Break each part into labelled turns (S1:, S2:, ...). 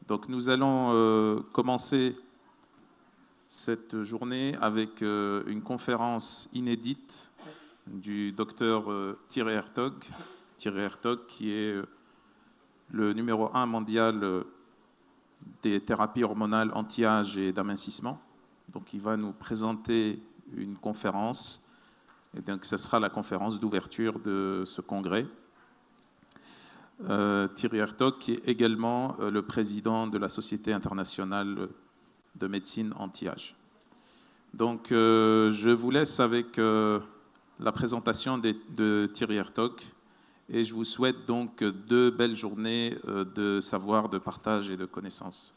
S1: Donc nous allons commencer cette journée avec une conférence inédite du docteur Thierry Hertog. Thierry Hertog qui est le numéro 1 mondial des thérapies hormonales anti-âge et d'amincissement. Donc il va nous présenter une conférence, et donc ce sera la conférence d'ouverture de ce congrès. Thierry Hertog, qui est également le président de la Société internationale de médecine anti-âge. Donc, je vous laisse avec la présentation de Thierry Hertog et je vous souhaite donc 2 belles journées de savoir, de partage et de connaissances.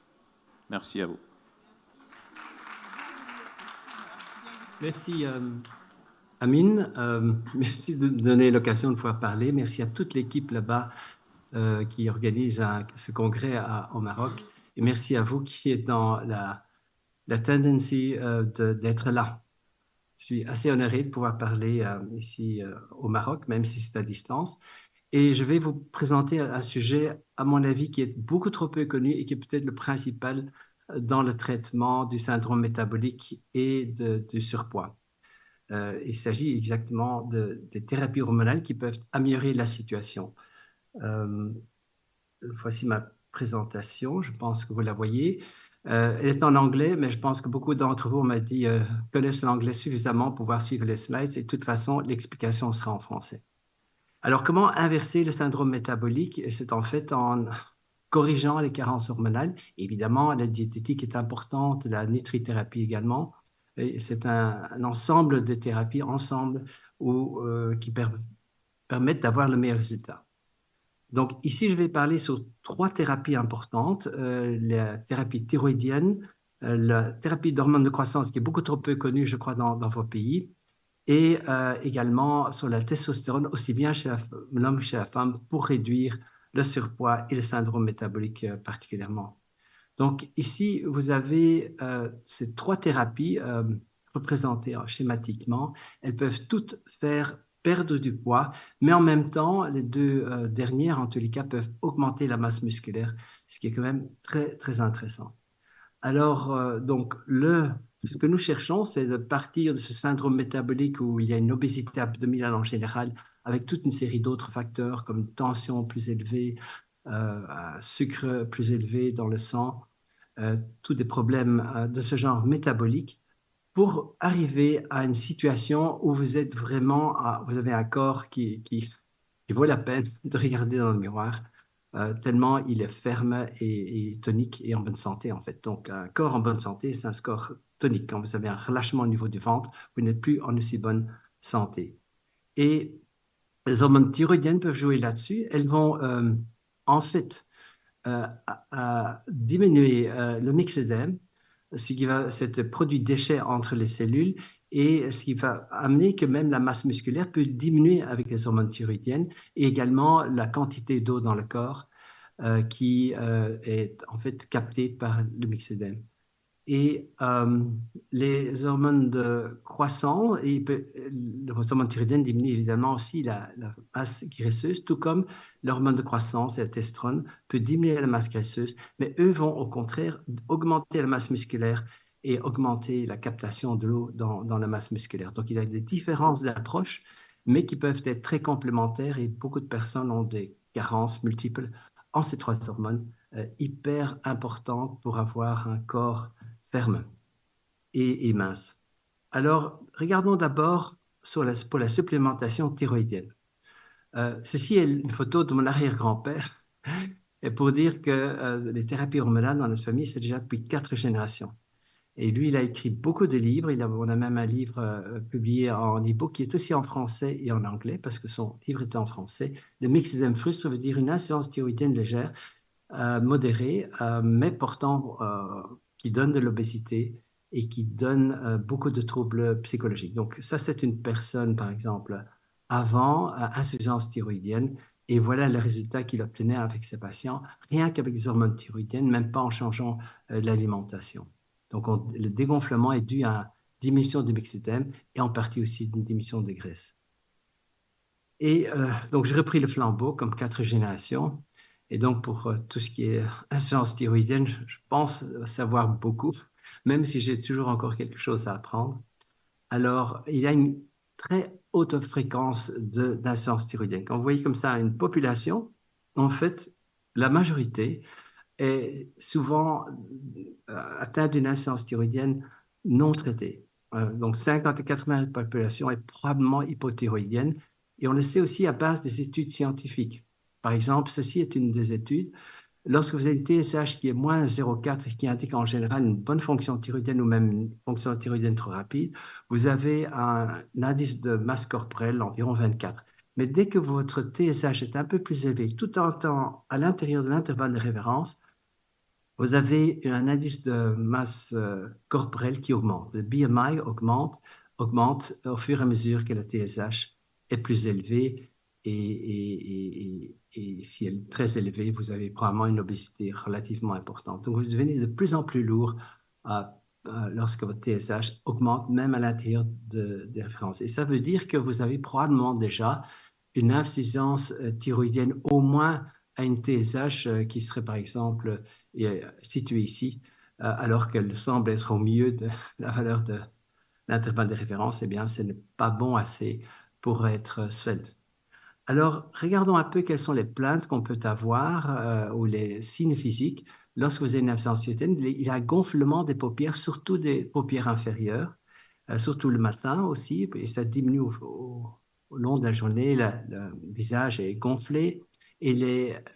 S1: Merci à vous.
S2: Merci Amine, merci de me donner l'occasion de pouvoir parler. Merci à toute l'équipe là-bas qui organise ce congrès au Maroc. Et merci à vous qui êtes dans la tendency d'être là. Je suis assez honoré de pouvoir parler ici au Maroc, même si c'est à distance. Et je vais vous présenter un sujet, à mon avis, qui est beaucoup trop peu connu et qui est peut-être le principal dans le traitement du syndrome métabolique et du surpoids. Il s'agit exactement des thérapies hormonales qui peuvent améliorer la situation. Voici ma présentation, je pense que vous la voyez. Elle est en anglais, mais je pense que beaucoup d'entre vous m'ont dit connaissent l'anglais suffisamment pour pouvoir suivre les slides. Et de toute façon, l'explication sera en français. Alors, comment inverser le syndrome métabolique? C'est en fait en corrigeant les carences hormonales. Évidemment, la diététique est importante, la nutrithérapie également. C'est un ensemble de thérapies qui permettent d'avoir le meilleur résultat. Donc ici, je vais parler sur 3 thérapies importantes. La thérapie thyroïdienne, la thérapie d'hormones de croissance qui est beaucoup trop peu connue, je crois, dans vos pays, et également sur la testostérone, aussi bien chez l'homme que chez la femme, pour réduire le surpoids et le syndrome métabolique particulièrement. Donc ici, vous avez ces 3 thérapies représentées schématiquement. Elles peuvent toutes faire perdre du poids, mais en même temps, les 2 dernières, en tous les cas, peuvent augmenter la masse musculaire, ce qui est quand même très, très intéressant. Alors, donc, ce que nous cherchons, c'est de partir de ce syndrome métabolique où il y a une obésité abdominale en général, avec toute une série d'autres facteurs comme tension plus élevée, sucre plus élevé dans le sang, tous des problèmes de ce genre métabolique, pour arriver à une situation où vous êtes vraiment, vous avez un corps qui vaut la peine de regarder dans le miroir, tellement il est ferme et tonique et en bonne santé en fait. Donc un corps en bonne santé, c'est un corps tonique. Quand vous avez un relâchement au niveau du ventre, vous n'êtes plus en aussi bonne santé. Et les hormones thyroïdiennes peuvent jouer là-dessus. Elles vont en fait diminuer le myxédème, c'est le produit déchet entre les cellules, et ce qui va amener que même la masse musculaire peut diminuer avec les hormones thyroïdiennes, et également la quantité d'eau dans le corps qui est en fait captée par le myxédème. Et les hormones de croissance, les hormones thyroïdiennes diminuent évidemment aussi la masse graisseuse, tout comme l'hormone de croissance et la testostérone peut diminuer la masse graisseuse, mais eux vont au contraire augmenter la masse musculaire et augmenter la captation de l'eau dans la masse musculaire. Donc il y a des différences d'approche, mais qui peuvent être très complémentaires, et beaucoup de personnes ont des carences multiples en ces 3 hormones hyper importantes pour avoir un corps ferme et mince. Alors, regardons d'abord pour la supplémentation thyroïdienne. Ceci est une photo de mon arrière-grand-père, et pour dire que les thérapies hormonales dans notre famille, c'est déjà depuis 4 générations. Et lui, il a écrit beaucoup de livres. On a même un livre publié en e-book qui est aussi en français et en anglais, parce que son livre était en français. Le myxédème frustre veut dire une insuffisance thyroïdienne légère, modérée, mais portant qui donne de l'obésité et qui donne beaucoup de troubles psychologiques. Donc ça, c'est une personne, par exemple, avant insuffisance thyroïdienne, et voilà le résultat qu'il obtenait avec ses patients, rien qu'avec des hormones thyroïdiennes, même pas en changeant l'alimentation. Donc le dégonflement est dû à une diminution du myxédème et en partie aussi d'une diminution des graisses. Et donc j'ai repris le flambeau comme 4 générations. Et donc, pour tout ce qui est insuffisance thyroïdienne, je pense savoir beaucoup, même si j'ai toujours encore quelque chose à apprendre. Alors, il y a une très haute fréquence d'insuffisance thyroïdienne. Quand vous voyez comme ça une population, en fait, la majorité est souvent atteinte d'une insuffisance thyroïdienne non traitée. Donc, 50 à 80 de la population est probablement hypothyroïdienne. Et on le sait aussi à base des études scientifiques. Par exemple, ceci est une des études. Lorsque vous avez une TSH qui est moins 0,4 et qui indique en général une bonne fonction thyroïdienne ou même une fonction thyroïdienne trop rapide, vous avez un indice de masse corporelle environ 24. Mais dès que votre TSH est un peu plus élevé, tout en étant à l'intérieur de l'intervalle de référence, vous avez un indice de masse corporelle qui augmente. Le BMI augmente au fur et à mesure que la TSH est plus élevée et si elle est très élevée, vous avez probablement une obésité relativement importante. Donc, vous devenez de plus en plus lourd lorsque votre TSH augmente, même à l'intérieur des références. Et ça veut dire que vous avez probablement déjà une insuffisance thyroïdienne au moins à une TSH qui serait par exemple située ici, alors qu'elle semble être au milieu de la valeur de l'intervalle de référence, eh bien, ce n'est pas bon assez pour être svelte. Alors, regardons un peu quelles sont les plaintes qu'on peut avoir ou les signes physiques lorsque vous avez une absence thyroïdienne. Il y a un gonflement des paupières, surtout des paupières inférieures, surtout le matin aussi, et ça diminue au long de la journée. Le visage est gonflé et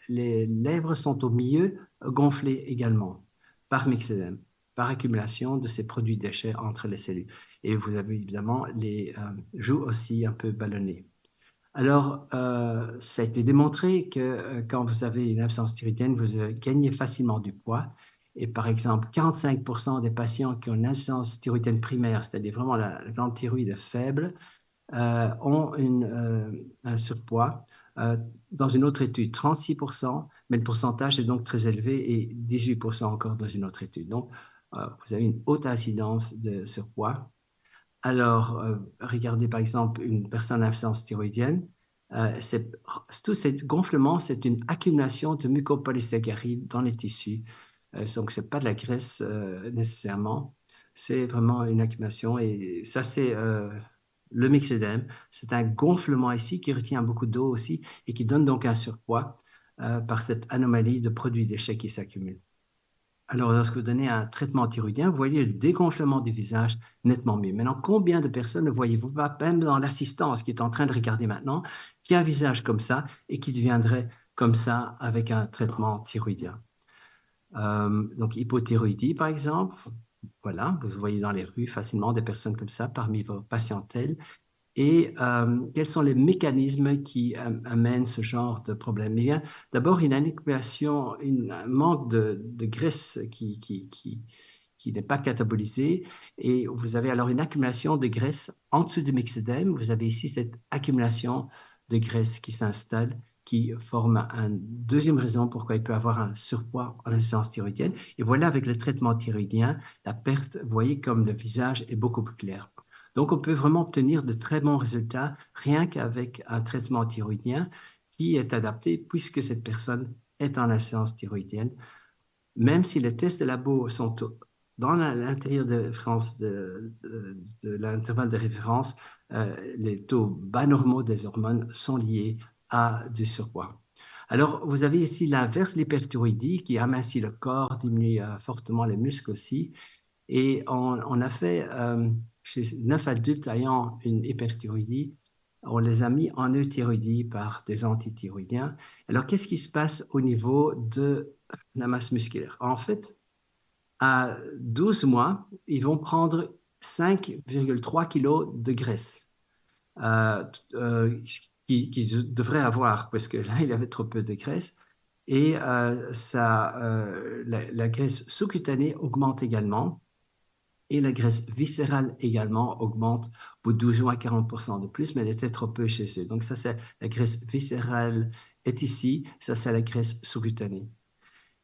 S2: les lèvres sont au milieu gonflées également par myxédème, par accumulation de ces produits déchets entre les cellules. Et vous avez évidemment les joues aussi un peu ballonnées. Alors, ça a été démontré que quand vous avez une absence thyroïdienne, vous gagnez facilement du poids. Et par exemple, 45% des patients qui ont une insuffisance thyroïdienne primaire, c'est-à-dire vraiment la glande thyroïde faible, ont un surpoids. Dans une autre étude, 36%, mais le pourcentage est donc très élevé et 18% encore dans une autre étude. Donc, vous avez une haute incidence de surpoids. Alors, regardez par exemple une personne à insuffisance thyroïdienne. Tout ce gonflement, c'est une accumulation de mucopolysaccharides dans les tissus. Donc, ce n'est pas de la graisse nécessairement, c'est vraiment une accumulation. Et ça, c'est le myxédème. C'est un gonflement ici qui retient beaucoup d'eau aussi et qui donne donc un surpoids par cette anomalie de produits déchets qui s'accumulent. Alors, lorsque vous donnez un traitement thyroïdien, vous voyez le dégonflement du visage nettement mieux. Maintenant, combien de personnes ne voyez-vous pas, même dans l'assistance qui est en train de regarder maintenant, qui a un visage comme ça et qui deviendrait comme ça avec un traitement thyroïdien? Donc, hypothyroïdie, par exemple. Voilà, vous voyez dans les rues facilement des personnes comme ça parmi vos patientèles. Et quels sont les mécanismes qui amènent ce genre de problème? Eh bien, d'abord, une accumulation, un manque de graisse qui n'est pas catabolisée. Et vous avez alors une accumulation de graisse en dessous du myxédème. Vous avez ici cette accumulation de graisse qui s'installe, qui forme une deuxième raison pourquoi il peut avoir un surpoids en insuffisance thyroïdienne. Et voilà, avec le traitement thyroïdien, la perte, vous voyez comme le visage est beaucoup plus clair. Donc, on peut vraiment obtenir de très bons résultats rien qu'avec un traitement thyroïdien qui est adapté puisque cette personne est en insuffisance thyroïdienne. Même si les tests de labo sont dans l'intérieur de référence de l'intervalle de référence, les taux bas normaux des hormones sont liés à du surpoids. Alors, vous avez ici l'inverse, l'hyperthyroïdie, qui amincit le corps, diminue fortement les muscles aussi. Et on a fait, chez 9 adultes ayant une hyperthyroïdie, on les a mis en euthyroïdie par des antithyroïdiens. Alors, qu'est-ce qui se passe au niveau de la masse musculaire? En fait, à 12 mois, ils vont prendre 5,3 kilos de graisse euh, qu'ils devraient avoir, parce que là, il y avait trop peu de graisse. Et la graisse sous-cutanée augmente également. Et la graisse viscérale également augmente pour 12 ou à 40% de plus, mais elle était trop peu chez eux. Donc ça, c'est la graisse viscérale est ici, ça, c'est la graisse sous-cutanée.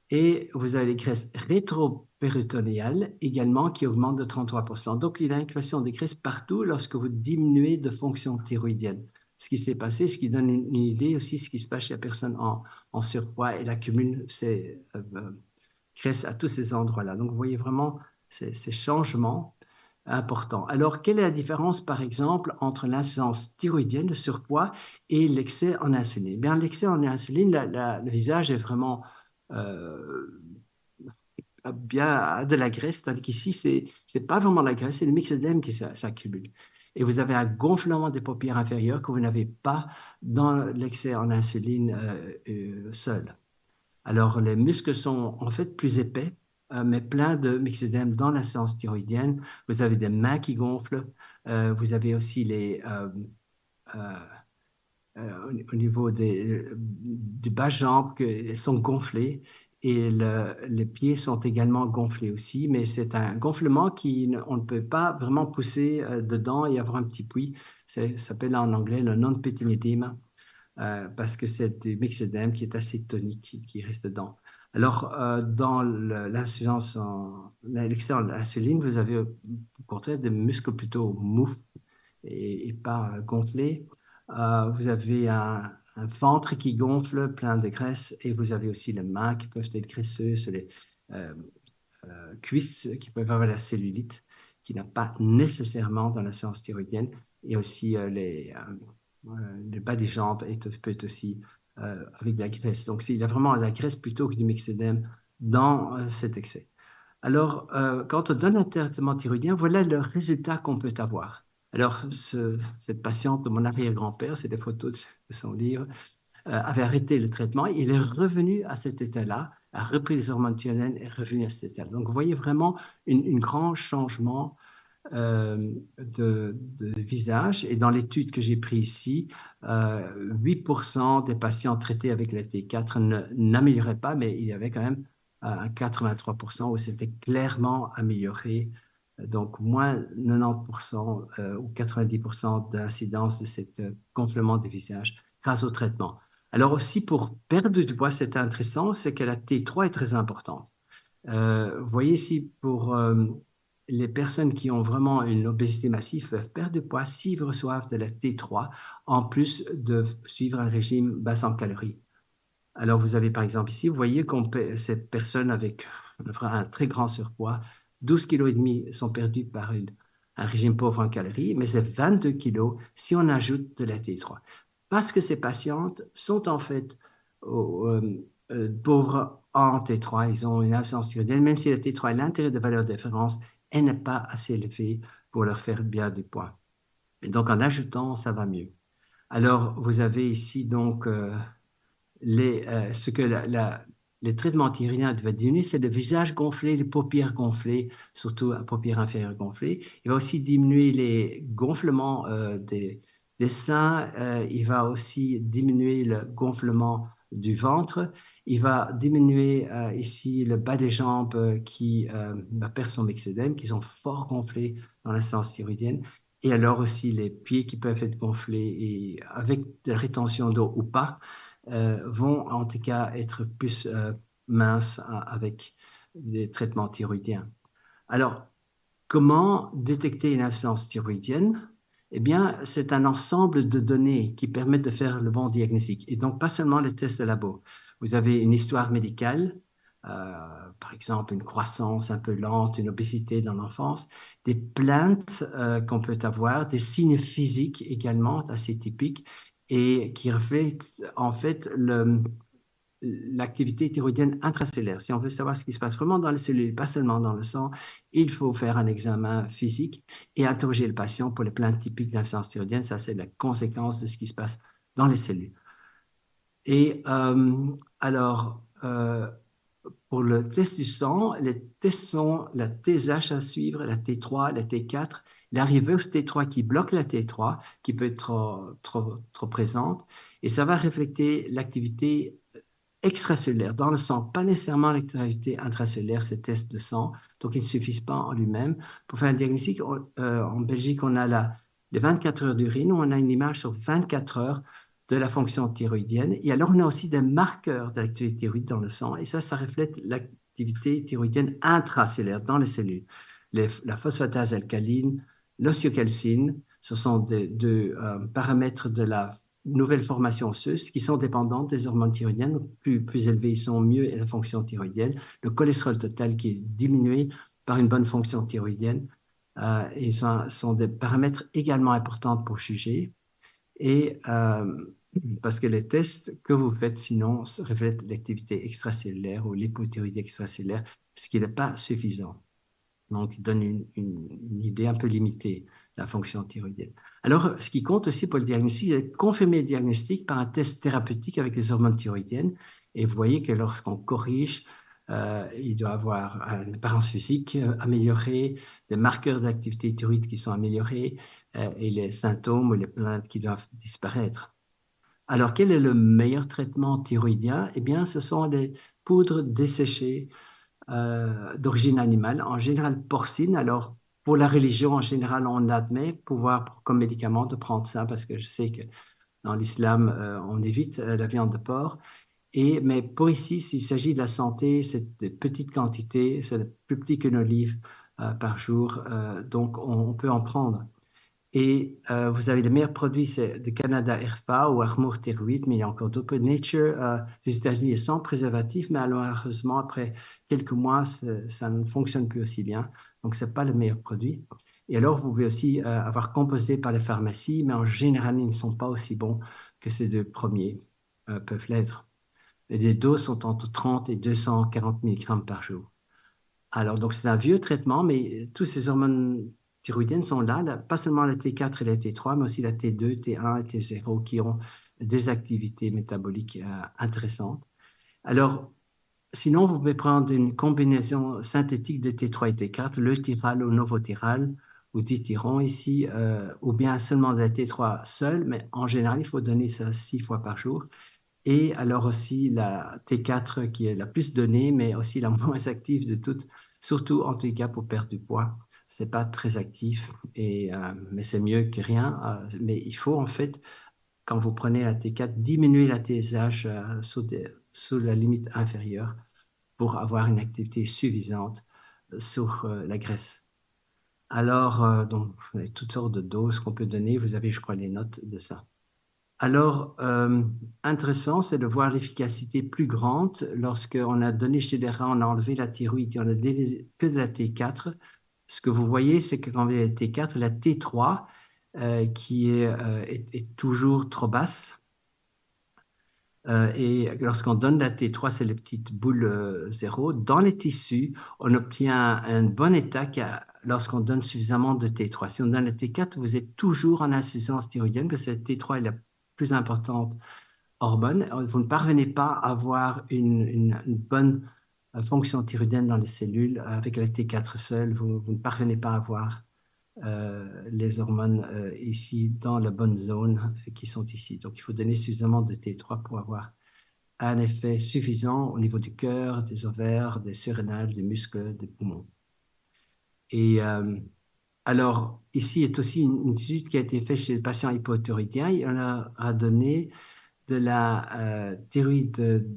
S2: Et vous avez les graisses rétropéritonéales également qui augmentent de 33%. Donc, il y a une accumulation de graisse partout lorsque vous diminuez de fonction thyroïdienne. ce qui s'est passé, ce qui donne une idée aussi de ce qui se passe chez la personne en surpoids. Elle accumule ces graisses à tous ces endroits-là. Donc, vous voyez vraiment ces changements importants. Alors, quelle est la différence, par exemple, entre l'insuffisance thyroïdienne, le surpoids, et l'excès en insuline? Eh bien, l'excès en insuline, le visage est vraiment euh, bien a de la graisse, tandis qu'ici, c'est pas vraiment la graisse, c'est le myxédème qui s'accumule. Et vous avez un gonflement des paupières inférieures que vous n'avez pas dans l'excès en insuline seul. Alors, les muscles sont en fait plus épais, mais plein de myxédème dans la séance thyroïdienne. Vous avez des mains qui gonflent. Vous avez aussi euh, au niveau du bas-jambe, elles sont gonflées et les pieds sont également gonflés aussi, mais c'est un gonflement on ne peut pas vraiment pousser dedans et avoir un petit puits. Ça s'appelle en anglais le non-pitting edema parce que c'est du myxédème qui est assez tonique, qui reste dedans. Alors, dans l'insuffisance l'excès en insuline, vous avez au contraire des muscles plutôt mous et pas gonflés. Vous avez un ventre qui gonfle, plein de graisse, et vous avez aussi les mains qui peuvent être graisseuses, les euh, cuisses qui peuvent avoir la cellulite, qui n'a pas nécessairement dans la séance thyroïdienne, et aussi le bas des jambes peut être aussi avec de la graisse. Donc, il y a vraiment de la graisse plutôt que du myxédème dans cet excès. Alors, quand on donne un traitement thyroïdien, voilà le résultat qu'on peut avoir. Alors, cette patiente de mon arrière-grand-père, c'est des photos de son livre, avait arrêté le traitement. Il est revenu à cet état-là, a repris les hormones thyroïdiennes et est revenu à cet état-là. Donc, vous voyez vraiment un grand changement de visage. Et dans l'étude que j'ai prise ici, 8% des patients traités avec la T4 n'amélioraient pas, mais il y avait quand même un 83% où c'était clairement amélioré. Donc, moins 90% ou 90% d'incidence de ce gonflement des visages grâce au traitement. Alors aussi, pour perdre du poids, c'est intéressant, c'est que la T3 est très importante. Vous voyez ici, pour les personnes qui ont vraiment une obésité massive peuvent perdre du poids s'ils reçoivent de la T3, en plus de suivre un régime basse en calories. Alors, vous avez par exemple ici, vous voyez cette personne avec un très grand surpoids, 12,5 kg sont perdus par un régime pauvre en calories, mais c'est 22 kilos si on ajoute de la T3. Parce que ces patientes sont en fait pauvres en T3, ils ont une insuffisance thyroïdienne, même si la T3 est l'intérêt de valeur de référence, elle n'est pas assez élevée pour leur faire bien du poids. Et donc, en ajoutant, ça va mieux. Alors, vous avez ici donc ce que les traitements thyroïdiens devaient diminuer, c'est le visage gonflé, les paupières gonflées, surtout la paupière inférieure gonflée. Il va aussi diminuer les gonflements des seins. Il va aussi diminuer le gonflement du ventre. Il va diminuer ici le bas des jambes qui perd son myxédème, qui sont fort gonflés dans la séance thyroïdienne. Et alors aussi les pieds qui peuvent être gonflés et avec de la rétention d'eau ou pas vont en tout cas être plus minces avec des traitements thyroïdiens. Alors, comment détecter une insuffisance thyroïdienne? Eh bien, c'est un ensemble de données qui permettent de faire le bon diagnostic. Et donc, pas seulement les tests de labo. Vous avez une histoire médicale, par exemple une croissance un peu lente, une obésité dans l'enfance, des plaintes qu'on peut avoir, des signes physiques également assez typiques et qui reflètent en fait l'activité thyroïdienne intracellulaire. Si on veut savoir ce qui se passe vraiment dans les cellules, pas seulement dans le sang, il faut faire un examen physique et interroger le patient pour les plaintes typiques d'insuffisance thyroïdienne. Ça, c'est la conséquence de ce qui se passe dans les cellules. Et pour le test du sang, les tests sont la TSH à suivre, la T3, la T4, l'arrivée au T3 qui bloque la T3, qui peut être trop présente, et ça va refléter l'activité extracellulaire dans le sang, pas nécessairement l'activité intracellulaire, ces tests de sang, donc ils ne suffisent pas en lui-même. Pour faire un diagnostic, en Belgique, on a les 24 heures d'urine, où on a une image sur 24 heures de la fonction thyroïdienne. Et alors, on a aussi des marqueurs de l'activité thyroïde dans le sang. Et ça reflète l'activité thyroïdienne intracellulaire dans les cellules. La phosphatase alcaline, l'osteocalcine, ce Ce sont deux paramètres de la nouvelle formation osseuse qui sont dépendantes des hormones thyroïdiennes. Donc, plus élevés ils sont, mieux est la fonction thyroïdienne. Le cholestérol total qui est diminué par une bonne fonction thyroïdienne. Et sont des paramètres également importants pour juger. Et parce que les tests que vous faites sinon reflètent l'activité extracellulaire ou l'hypothyroïdie extracellulaire, ce qui n'est pas suffisant. Donc, il donne une idée un peu limitée de la fonction thyroïdienne. Alors, ce qui compte aussi pour le diagnostic, c'est de confirmer le diagnostic par un test thérapeutique avec les hormones thyroïdiennes. Et vous voyez que lorsqu'on corrige, il doit avoir une apparence physique améliorée, des marqueurs d'activité thyroïde qui sont améliorés et les symptômes ou les plaintes qui doivent disparaître. Alors, quel est le meilleur traitement thyroïdien? Eh bien, ce sont les poudres desséchées d'origine animale, en général porcine. Alors, pour la religion, en général, on admet pouvoir, comme médicament, de prendre ça parce que je sais que dans l'islam, on évite la viande de porc. Mais pour ici, s'il s'agit de la santé, c'est de petites quantités, c'est plus petit qu'une olive par jour, donc on peut en prendre. Et vous avez les meilleurs produits, c'est de Canada Herpa ou Armour Thyroïde, mais il y a encore d'autres. Nature des États-Unis est sans préservatif, mais malheureusement, après quelques mois, ça ne fonctionne plus aussi bien. Donc, ce n'est pas le meilleur produit. Et alors, vous pouvez aussi avoir composé par les pharmacies, mais en général, ils ne sont pas aussi bons que ces deux premiers peuvent l'être. Et les doses sont entre 30 et 240 mg par jour. Alors, donc, c'est un vieux traitement, mais tous ces hormones thyroïdiennes sont là, pas seulement la T4 et la T3, mais aussi la T2, T1 et T0 qui ont des activités métaboliques intéressantes. Alors, sinon, vous pouvez prendre une combinaison synthétique de T3 et T4, le Tyral ou Novotyral, ou Dithyron ici, ou bien seulement de la T3 seule, mais en général, il faut donner ça 6 fois par jour. Et alors aussi la T4 qui est la plus donnée, mais aussi la moins active de toutes, surtout en tout cas pour perdre du poids. C'est pas très actif, mais c'est mieux que rien. Mais il faut en fait, quand vous prenez la T4, diminuer la TSH sous la limite inférieure pour avoir une activité suffisante sur la graisse. Alors, donc, vous avez toutes sortes de doses qu'on peut donner. Vous avez, je crois, les notes de ça. Alors, intéressant, c'est de voir l'efficacité plus grande lorsqu'on a donné chez les rats, on a enlevé la thyroïde et on a donné que de la T4. Ce que vous voyez, c'est que quand vous avez la T4, la T3, qui est toujours trop basse. Et lorsqu'on donne la T3, c'est les petites boules zéro. Dans les tissus, on obtient un bon état lorsqu'on donne suffisamment de T3. Si on donne la T4, vous êtes toujours en insuffisance thyroïdienne parce que la T3 est la plus importante hormone. Vous ne parvenez pas à avoir une bonne fonction thyroïdienne dans les cellules. Avec la T4 seule, vous ne parvenez pas à avoir les hormones ici dans la bonne zone qui sont ici. Donc, il faut donner suffisamment de T3 pour avoir un effet suffisant au niveau du cœur, des ovaires, des surrénales, des muscles, des poumons. Et alors, ici est aussi une étude qui a été faite chez les patients hypothyroïdiens. Il a donné de la thyroïde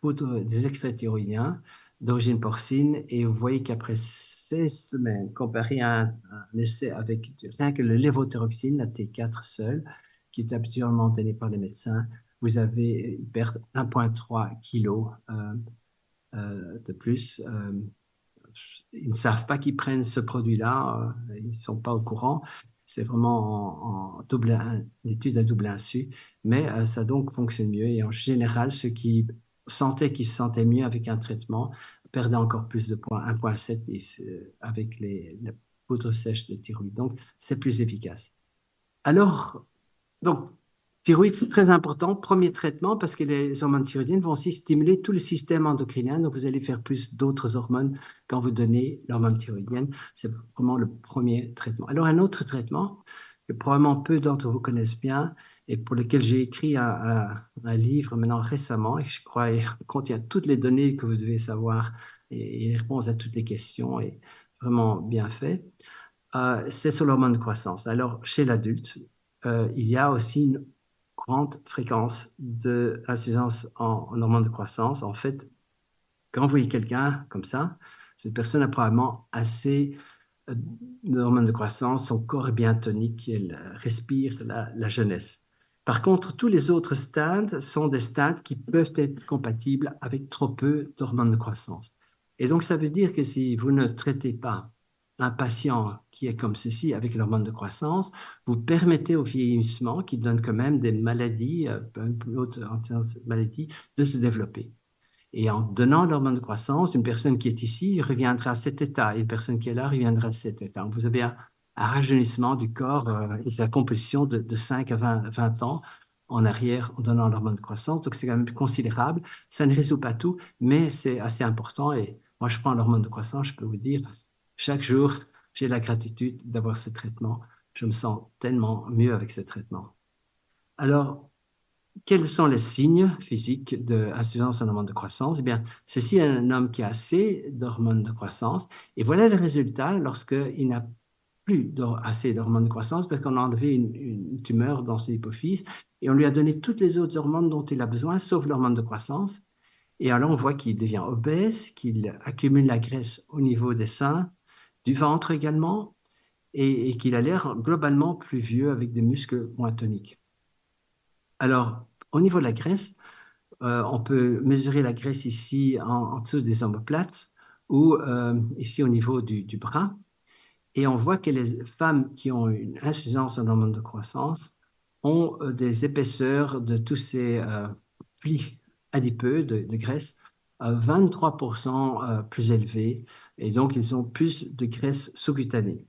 S2: poudre des extraits thyroïdiens d'origine porcine et vous voyez qu'après 16 semaines, comparé à un essai avec rien que le lévothyroxine, la T4 seule, qui est habituellement donnée par les médecins, ils perdent 1,3 kg de plus. Ils ne savent pas qu'ils prennent ce produit-là, ils ne sont pas au courant. C'est vraiment une étude à double insu, mais ça donc fonctionne mieux. Et en général, ceux qui sentaient qu'ils se sentaient mieux avec un traitement perdaient encore plus de points, 1,7 avec la poudre sèche de thyroïde. Donc, c'est plus efficace. Alors, donc, thyroïde, c'est très important. Premier traitement, parce que les hormones thyroïdiennes vont aussi stimuler tout le système endocrinien. Donc, vous allez faire plus d'autres hormones quand vous donnez l'hormone thyroïdienne. C'est vraiment le premier traitement. Alors, un autre traitement que probablement peu d'entre vous connaissent bien et pour lequel j'ai écrit un livre maintenant récemment, et je crois il contient toutes les données que vous devez savoir et les réponses à toutes les questions et vraiment bien fait. C'est sur l'hormone de croissance. Alors, chez l'adulte, il y a aussi une grande fréquence d'insuffisance en hormone de croissance. En fait, quand vous voyez quelqu'un comme ça, cette personne a probablement assez euh, d'hormones de croissance, son corps est bien tonique, elle respire la jeunesse. Par contre, tous les autres stades sont des stades qui peuvent être compatibles avec trop peu d'hormones de croissance. Et donc, ça veut dire que si vous ne traitez pas un patient qui est comme ceci avec l'hormone de croissance, vous permettez au vieillissement, qui donne quand même des maladies, d'autres maladies, de se développer. Et en donnant l'hormone de croissance, une personne qui est ici reviendra à cet état, et une personne qui est là reviendra à cet état. Donc, vous avez un rajeunissement du corps et de la composition de 5 à 20 ans en arrière en donnant l'hormone de croissance. Donc, c'est quand même considérable. Ça ne résout pas tout, mais c'est assez important. Et moi, je prends l'hormone de croissance, je peux vous dire, chaque jour, j'ai la gratitude d'avoir ce traitement. Je me sens tellement mieux avec ce traitement. Alors, quels sont les signes physiques d'insuffisance en hormones de croissance? Eh bien, ceci est un homme qui a assez d'hormones de croissance. Et voilà le résultat lorsqu'il n'a plus assez d'hormones de croissance parce qu'on a enlevé une tumeur dans son hypophyse et on lui a donné toutes les autres hormones dont il a besoin, sauf l'hormone de croissance. Et alors, on voit qu'il devient obèse, qu'il accumule la graisse au niveau des seins, du ventre également, et qu'il a l'air globalement plus vieux avec des muscles moins toniques. Alors, au niveau de la graisse, on peut mesurer la graisse ici en dessous des omoplates ou ici au niveau du bras. Et on voit que les femmes qui ont une insuffisance en hormones de croissance ont des épaisseurs de tous ces plis adipeux de graisse 23% plus élevés. Et donc, ils ont plus de graisse sous-cutanée.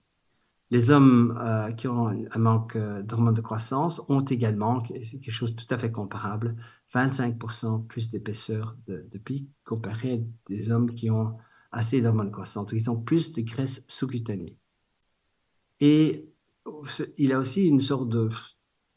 S2: Les hommes qui ont un manque d'hormones de croissance ont également, c'est quelque chose de tout à fait comparable, 25% plus d'épaisseur de pic comparé à des hommes qui ont assez d'hormones de croissance. Ils ont plus de graisse sous-cutanée. Et il a aussi une sorte de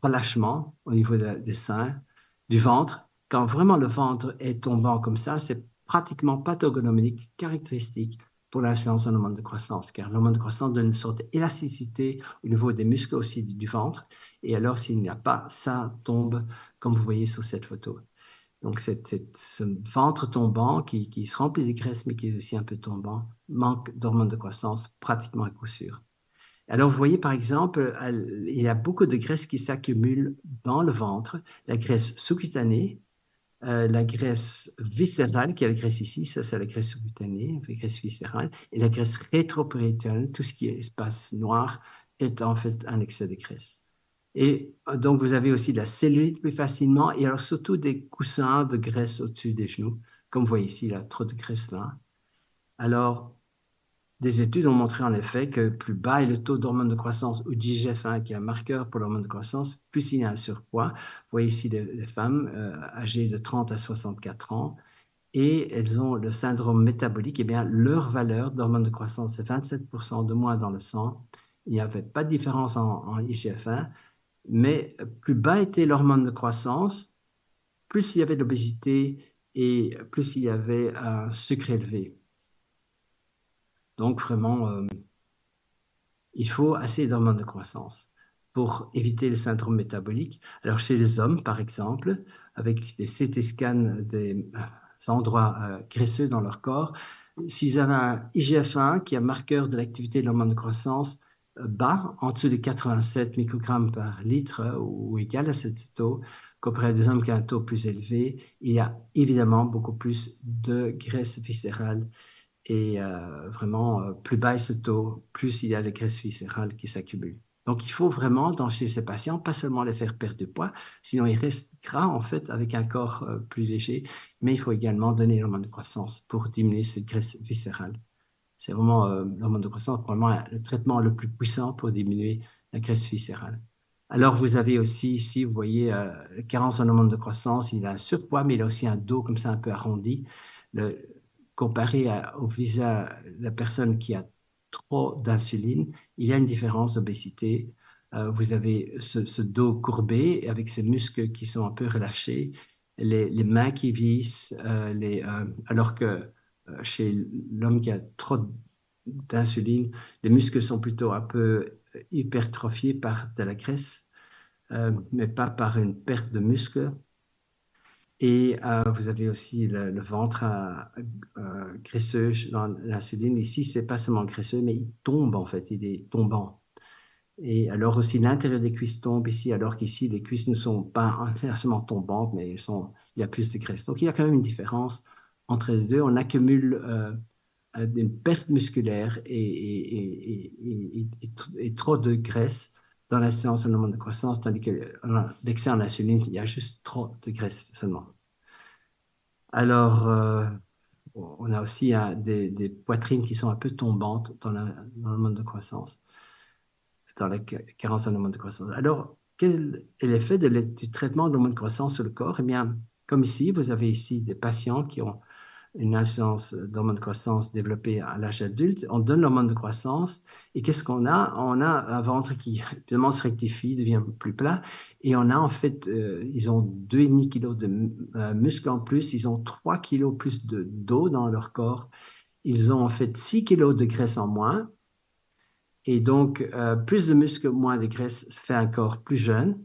S2: relâchement au niveau des seins, du ventre. Quand vraiment le ventre est tombant comme ça, c'est pratiquement pathognomonique, caractéristique pour la séance en hormone de croissance, car l'hormone de croissance donne une sorte d'élasticité au niveau des muscles aussi du ventre. Et alors, s'il n'y a pas, ça tombe, comme vous voyez sur cette photo. Donc, ce ventre tombant qui se remplit de graisse, mais qui est aussi un peu tombant, manque d'hormones de croissance pratiquement à coup sûr. Alors, vous voyez, par exemple, il y a beaucoup de graisse qui s'accumule dans le ventre, la graisse sous-cutanée, la graisse viscérale, qui est la graisse ici, ça c'est la graisse sous-cutanée, la graisse viscérale, et la graisse rétropérinéale, tout ce qui est espace noir, est en fait un excès de graisse. Et donc, vous avez aussi de la cellulite plus facilement, et alors surtout des coussins de graisse au-dessus des genoux, comme vous voyez ici, il y a trop de graisse là. Alors, des études ont montré en effet que plus bas est le taux d'hormone de croissance ou d'IGF-1, qui est un marqueur pour l'hormone de croissance, plus il y a un surpoids. Vous voyez ici des femmes âgées de 30 à 64 ans et elles ont le syndrome métabolique. Eh bien, leur valeur d'hormone de croissance est 27% de moins dans le sang. Il n'y avait pas de différence en IGF-1, mais plus bas était l'hormone de croissance, plus il y avait de l'obésité et plus il y avait un sucre élevé. Donc, vraiment, il faut assez d'hormones de croissance pour éviter le syndrome métabolique. Alors, chez les hommes, par exemple, avec des CT scans des endroits graisseux dans leur corps, s'ils avaient un IGF-1, qui est un marqueur de l'activité de l'hormone de croissance, bas, en dessous de 87 microgrammes par litre ou égal à ce taux, comparé à des hommes qui ont un taux plus élevé, il y a évidemment beaucoup plus de graisse viscérale et vraiment, plus bas est ce taux, plus il y a de graisse viscérale qui s'accumule. Donc, il faut vraiment, chez ces patients, pas seulement les faire perdre de poids, sinon ils restent gras, en fait, avec un corps plus léger, mais il faut également donner l'hormone de croissance pour diminuer cette graisse viscérale. C'est vraiment l'hormone de croissance, probablement le traitement le plus puissant pour diminuer la graisse viscérale. Alors, vous avez aussi ici, vous voyez, carence en hormone de croissance, il a un surpoids, mais il a aussi un dos comme ça un peu arrondi. Le, comparé au visage de la personne qui a trop d'insuline, il y a une différence d'obésité. Vous avez ce dos courbé avec ses muscles qui sont un peu relâchés, les mains qui vissent, alors que chez l'homme qui a trop d'insuline, les muscles sont plutôt un peu hypertrophiés par de la graisse, mais pas par une perte de muscle. Et vous avez aussi le ventre graisseux dans l'insuline. Ici, c'est pas seulement graisseux, mais il tombe en fait, il est tombant. Et alors aussi, l'intérieur des cuisses tombe ici, alors qu'ici, les cuisses ne sont pas entièrement tombantes, mais il y a plus de graisse. Donc, il y a quand même une différence entre les deux. On accumule une perte musculaire et trop de graisse dans la séance de hormone de croissance, tandis que l'excès en insuline, il y a juste trop de graisse seulement. Alors, on a aussi des poitrines qui sont un peu tombantes dans le mode de croissance, dans la carence en hormone de croissance. Alors, quel est l'effet du traitement de l'hormone de croissance sur le corps? Eh bien, comme ici, vous avez ici des patients qui ont une insuffisance d'hormone de croissance développée à l'âge adulte. On donne l'hormone de croissance et qu'est-ce qu'on a? On a un ventre qui, évidemment, se rectifie, devient plus plat et on a en fait, ils ont 2,5 kilos de muscles en plus, ils ont 3 kilos plus d'eau dans leur corps, ils ont en fait 6 kilos de graisse en moins et donc plus de muscles, moins de graisse, ça fait un corps plus jeune.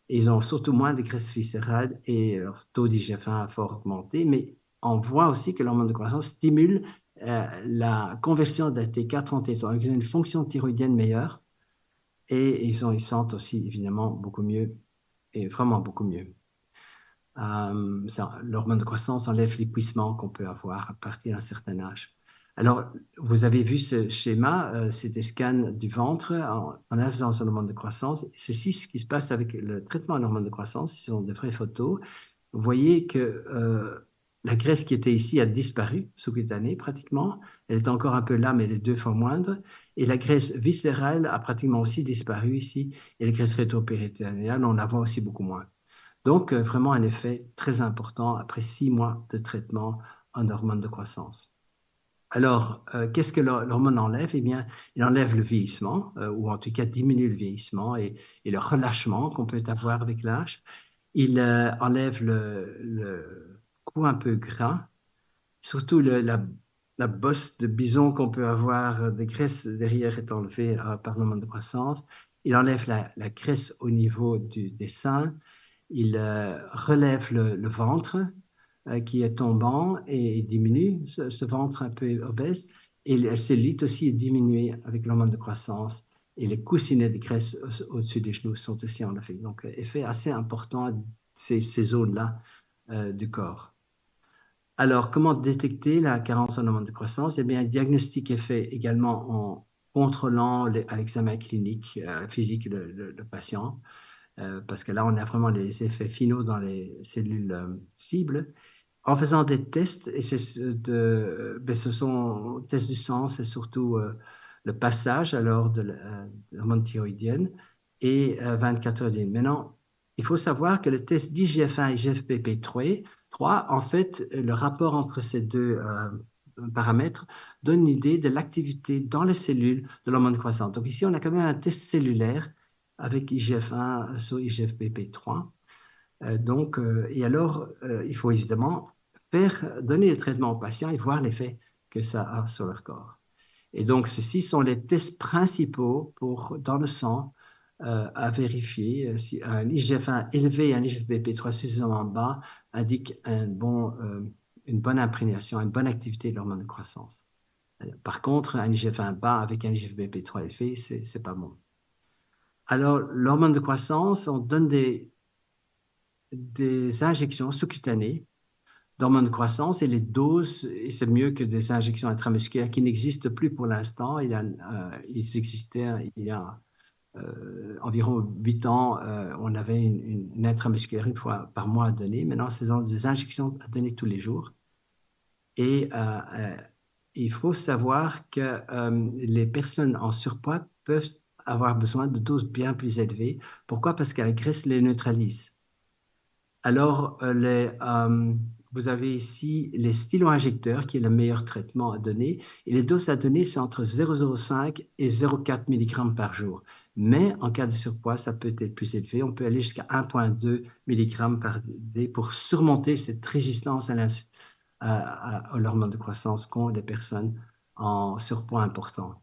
S2: Et ils ont surtout moins de graisse viscérale et leur taux d'IGF-1 a fort augmenté. Mais on voit aussi que l'hormone de croissance stimule la conversion de la TK33. Donc, ils ont une fonction thyroïdienne meilleure et ils sentent aussi évidemment beaucoup mieux et vraiment beaucoup mieux. L'hormone de croissance enlève l'épuisement qu'on peut avoir à partir d'un certain âge. Alors, vous avez vu ce schéma, c'est des scans du ventre en insuffisance en hormone de croissance. Ceci, ce qui se passe avec le traitement en hormone de croissance, ce sont de vraies photos. Vous voyez que la graisse qui était ici a disparu, sous-cutanée pratiquement. Elle est encore un peu là, mais elle est 2 fois moindre. Et la graisse viscérale a pratiquement aussi disparu ici. Et la graisse rétropéritonéale, on la voit aussi beaucoup moins. Donc, vraiment un effet très important après 6 mois de traitement en hormone de croissance. Alors, qu'est-ce que l'hormone enlève? Eh bien, il enlève le vieillissement, ou en tout cas diminue le vieillissement et le relâchement qu'on peut avoir avec l'âge. Il enlève le cou un peu gras, surtout la bosse de bison qu'on peut avoir, des graisses derrière est enlevée par l'hormone de croissance. Il enlève la graisse au niveau des seins. Il relève le ventre qui est tombant et diminue ce ventre un peu obèse. Et la cellulite aussi est diminuée avec l'hormone de croissance. Et les coussinets de graisse au-dessus des genoux sont aussi enlevés. Donc, effet assez important de ces zones-là du corps. Alors, comment détecter la carence en hormone de croissance? Eh bien, un diagnostic est fait également en contrôlant à l'examen clinique physique le patient parce que là, on a vraiment les effets finaux dans les cellules cibles. En faisant des tests, et ce sont tests du sang, c'est surtout le passage alors de l'hormone thyroïdienne et 24 heures d'IGF. Maintenant, il faut savoir que le test d'IGF-1 et IGF-PP3, en fait, le rapport entre ces deux paramètres donne une idée de l'activité dans les cellules de l'hormone croissante. Donc ici, on a quand même un test cellulaire avec IGF-1 sur IGF-PP3. Et alors, il faut évidemment donner les traitements aux patients et voir l'effet que ça a sur leur corps. Et donc, ceci sont les tests principaux dans le sang à vérifier si un IGF-1 élevé et un IGF-BP3 suffisamment bas indique une bonne imprégnation, une bonne activité de l'hormone de croissance. Par contre, un IGF-1 bas avec un IGF-BP3 élevé, c'est pas bon. Alors, l'hormone de croissance, on donne des injections sous-cutanées d'hormones de croissance et les doses, et c'est mieux que des injections intramusculaires qui n'existent plus pour l'instant. Ils existaient il y a environ 8 ans. On avait une intramusculaire 1 fois par mois à donner. Maintenant, c'est dans des injections à donner tous les jours. Et il faut savoir que les personnes en surpoids peuvent avoir besoin de doses bien plus élevées. Pourquoi? Parce que la graisse les neutralise. Alors, vous avez ici les stylo-injecteurs, qui est le meilleur traitement à donner. Et les doses à donner, c'est entre 0,05 et 0,4 mg par jour. Mais en cas de surpoids, ça peut être plus élevé. On peut aller jusqu'à 1,2 mg par D pour surmonter cette résistance à l'hormone de croissance qu'ont les personnes en surpoids important.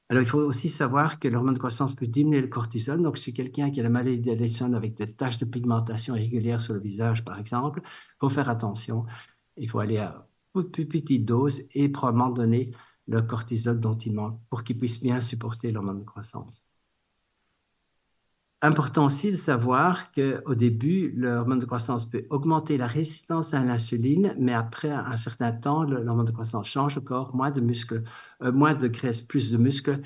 S2: Alors, il faut aussi savoir que l'hormone de croissance peut diminuer le cortisol. Donc, chez quelqu'un qui a la maladie d'Addison avec des taches de pigmentation irrégulières sur le visage, par exemple, il faut faire attention. Il faut aller à plus petite dose et probablement donner le cortisol dont il manque pour qu'il puisse bien supporter l'hormone de croissance. Important aussi de savoir qu'au début, l'hormone de croissance peut augmenter la résistance à l'insuline, mais après un certain temps, l'hormone de croissance change le corps, moins de muscles, moins de graisse, plus de muscles,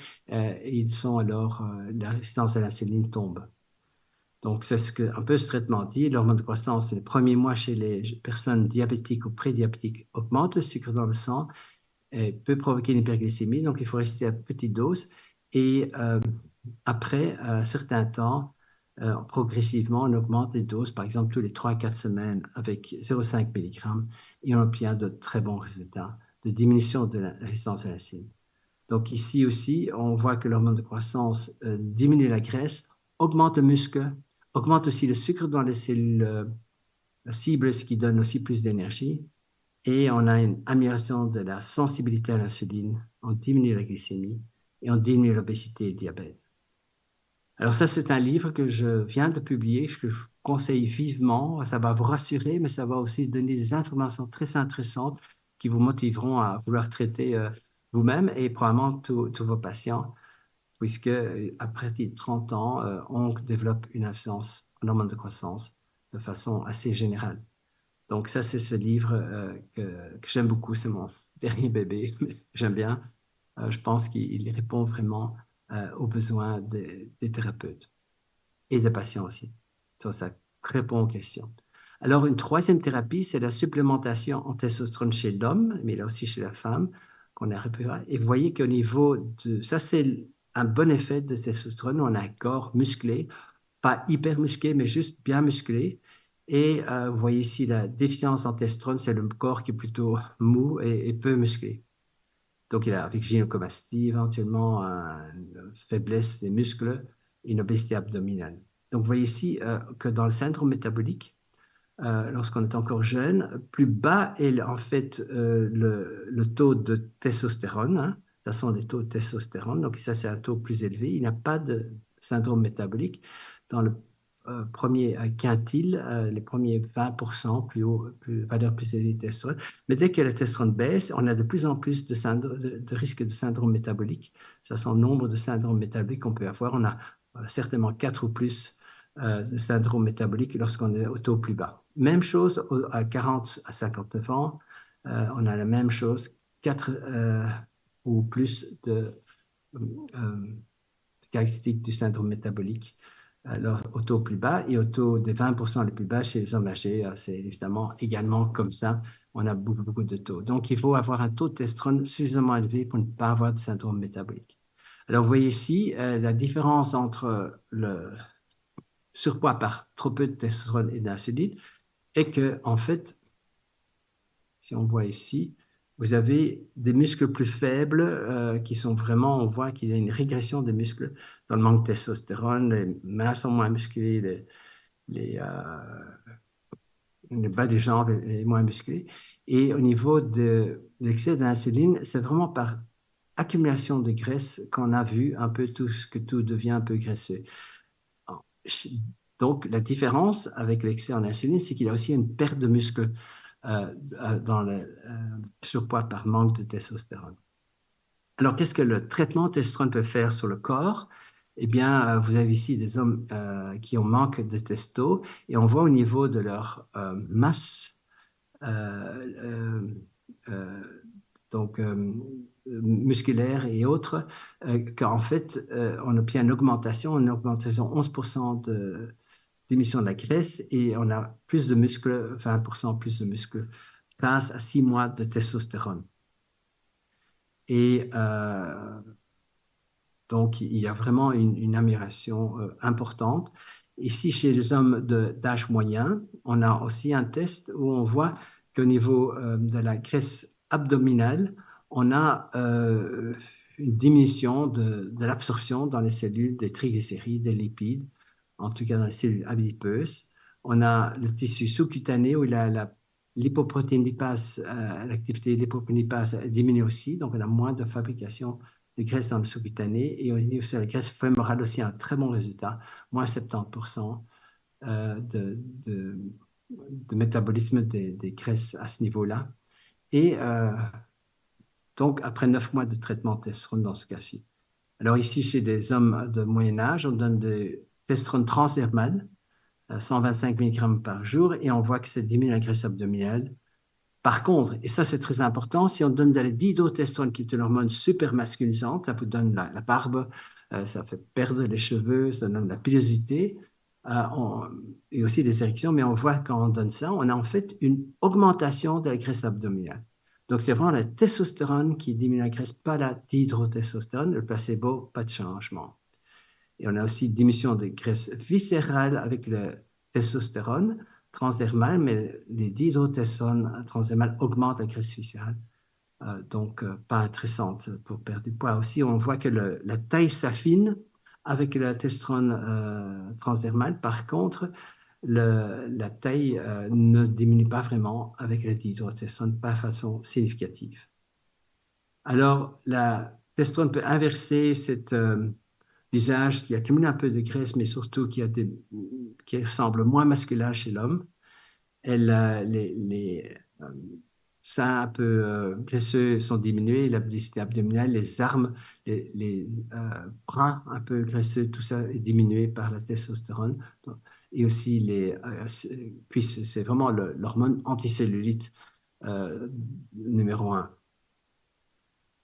S2: ils sont alors, la résistance à l'insuline tombe. Donc, c'est ce que un peu ce traitement dit. L'hormone de croissance, les premiers mois chez les personnes diabétiques ou prédiabétiques augmente le sucre dans le sang et peut provoquer une hyperglycémie. Donc, il faut rester à petite dose. Et après un certain temps, progressivement, on augmente les doses, par exemple, tous les 3 à 4 semaines avec 0,5 mg et on obtient de très bons résultats de diminution de la résistance à l'insuline. Donc ici aussi, on voit que l'hormone de croissance diminue la graisse, augmente le muscle, augmente aussi le sucre dans les cellules cibles, ce qui donne aussi plus d'énergie. Et on a une amélioration de la sensibilité à l'insuline, on diminue la glycémie et on diminue l'obésité et le diabète. Alors ça, c'est un livre que je viens de publier, que je vous conseille vivement. Ça va vous rassurer, mais ça va aussi donner des informations très intéressantes qui vous motiveront à vouloir traiter vous-même et probablement tous vos patients, puisque après 30 ans, on développe une influence en hormones de croissance de façon assez générale. Donc ça, c'est ce livre que j'aime beaucoup. C'est mon dernier bébé, mais j'aime bien. Je pense qu'il répond vraiment aux besoins des thérapeutes et des patients aussi. Donc, ça répond aux questions. Alors, une troisième thérapie, c'est la supplémentation en testostérone chez l'homme, mais là aussi chez la femme, qu'on a repéré. Et vous voyez qu'au niveau de... Ça, c'est un bon effet de testostérone. On a un corps musclé, pas hyper musclé, mais juste bien musclé. Et vous voyez ici la déficience en testostérone, c'est le corps qui est plutôt mou et peu musclé. Donc, il a avec gynécomastie, éventuellement une faiblesse des muscles, une obésité abdominale. Donc, vous voyez ici que dans le syndrome métabolique, lorsqu'on est encore jeune, plus bas est en fait le taux de testostérone. Hein. Ça sont des taux de testostérone. Donc, ça, c'est un taux plus élevé. Il n'y a pas de syndrome métabolique. Dans le premier quintile, les premiers 20% plus haut, valeur plus élevée de testostérone. Mais dès que la testostérone baisse, on a de plus en plus de risques de syndrome métabolique. Ça sont le nombre de syndromes métaboliques qu'on peut avoir. On a certainement 4 ou plus de syndrome métabolique lorsqu'on est au taux plus bas. Même chose à 40 à 59 ans, on a la même chose, 4 ou plus de caractéristiques du syndrome métabolique. Alors, au taux plus bas et au taux des 20% les plus bas chez les hommes âgés, c'est évidemment également comme ça, on a beaucoup, beaucoup de taux. Donc, il faut avoir un taux de testostérone suffisamment élevé pour ne pas avoir de syndrome métabolique. Alors, vous voyez ici la différence entre le surpoids par trop peu de testostérone et d'insuline est que, en fait, si on voit ici, vous avez des muscles plus faibles qui sont vraiment, on voit qu'il y a une régression des muscles dans le manque de testostérone, les mains sont moins musclées, le bas des jambes est moins musclé. Et au niveau de l'excès d'insuline, c'est vraiment par accumulation de graisse qu'on a vu un peu tout ce que tout devient un peu graisseux. Donc, la différence avec l'excès en insuline, c'est qu'il y a aussi une perte de muscle dans le surpoids par manque de testostérone. Alors, qu'est-ce que le traitement de testostérone peut faire sur le corps? Eh bien, vous avez ici des hommes qui ont manque de testo et on voit au niveau de leur masse euh, euh, euh, donc musculaire et autres, qu'en fait, on obtient une augmentation 11% de d'émission de la graisse et on a plus de muscles, 20% plus de muscles grâce à 6 mois de testostérone. Et donc, il y a vraiment une amélioration importante. Ici, chez les hommes d'âge moyen, on a aussi un test où on voit qu'au niveau de la graisse abdominale, on a une diminution de l'absorption dans les cellules des triglycérides, des lipides, en tout cas dans les cellules adipeuses. On a le tissu sous-cutané où la lipoprotéine lipase, l'activité lipoprotéine lipase diminue aussi, donc on a moins de fabrication des graisses dans le sous-cutané. Et au niveau sur les graisses fémorales aussi, un très bon résultat, moins 70% euh, de, de, de métabolisme des graisses à ce niveau-là. Et donc, après 9 mois de traitement de testostérone dans ce cas-ci. Alors ici, chez des hommes de moyen âge, on donne des testostérone transdermal, 125 mg par jour, et on voit que ça diminue la graisse abdominale. Par contre, et ça c'est très important, si on donne de la dihydrotestérone, qui est une hormone super masculinisante, ça vous donne la barbe, ça fait perdre les cheveux, ça donne la pilosité, et aussi des érections, mais on voit quand on donne ça, on a en fait une augmentation de la graisse abdominale. Donc c'est vraiment la testostérone qui diminue la graisse, pas la dihydrotestostérone, le placebo, pas de changement. Et on a aussi une diminution de graisse viscérale avec le testostérone transdermal, mais les dihydrotestosterone transdermal augmentent la graisse viscérale. Pas intéressante pour perdre du poids. Aussi, on voit que la taille s'affine avec la testostérone transdermal. Par contre, la taille ne diminue pas vraiment avec la dihydrotestostérone, pas de façon significative. Alors, la testostérone peut inverser cette visage qui accumule un peu de graisse, mais surtout qui semble moins masculin chez l'homme. Les seins un peu graisseux sont diminués, la publicité abdominale, les armes, bras un peu graisseux, tout ça est diminué par la testostérone. Et aussi cuisses, c'est vraiment l'hormone anticellulite numéro un.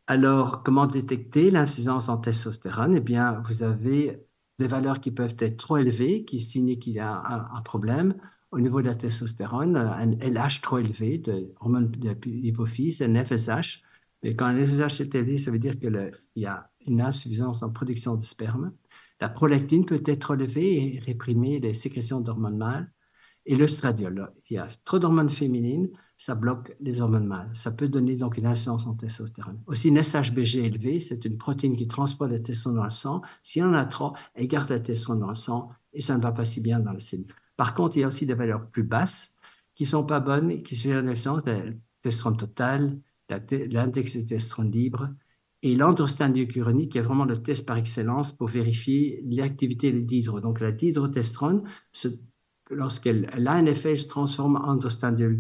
S2: Alors, comment détecter l'insuffisance en testostérone? Eh bien, vous avez des valeurs qui peuvent être trop élevées, qui signifient qu'il y a un problème. Au niveau de la testostérone, un LH trop élevé, de hormone de l'hypophyse, un FSH. Mais quand un FSH est élevé, ça veut dire qu'il y a une insuffisance en production de sperme. La prolactine peut être élevée et réprimer les sécrétions d'hormones mâles. Et l'œstradiol, il y a trop d'hormones féminines, ça bloque les hormones mâles. Ça peut donner donc une insuffisance en testostérone. Aussi, une SHBG élevée, c'est une protéine qui transporte la testostérone dans le sang. S'il y en a trop, elle garde la testostérone dans le sang et ça ne va pas si bien dans la cellule. Par contre, il y a aussi des valeurs plus basses qui ne sont pas bonnes et qui sont l'insuffisance de la testostérone totale, l'index de testostérone libre et l'androstenedione, qui est vraiment le test par excellence pour vérifier l'activité des dihydro. Donc, la dihydrotestérone lorsqu'elle a un effet, elle se transforme en androstenedione.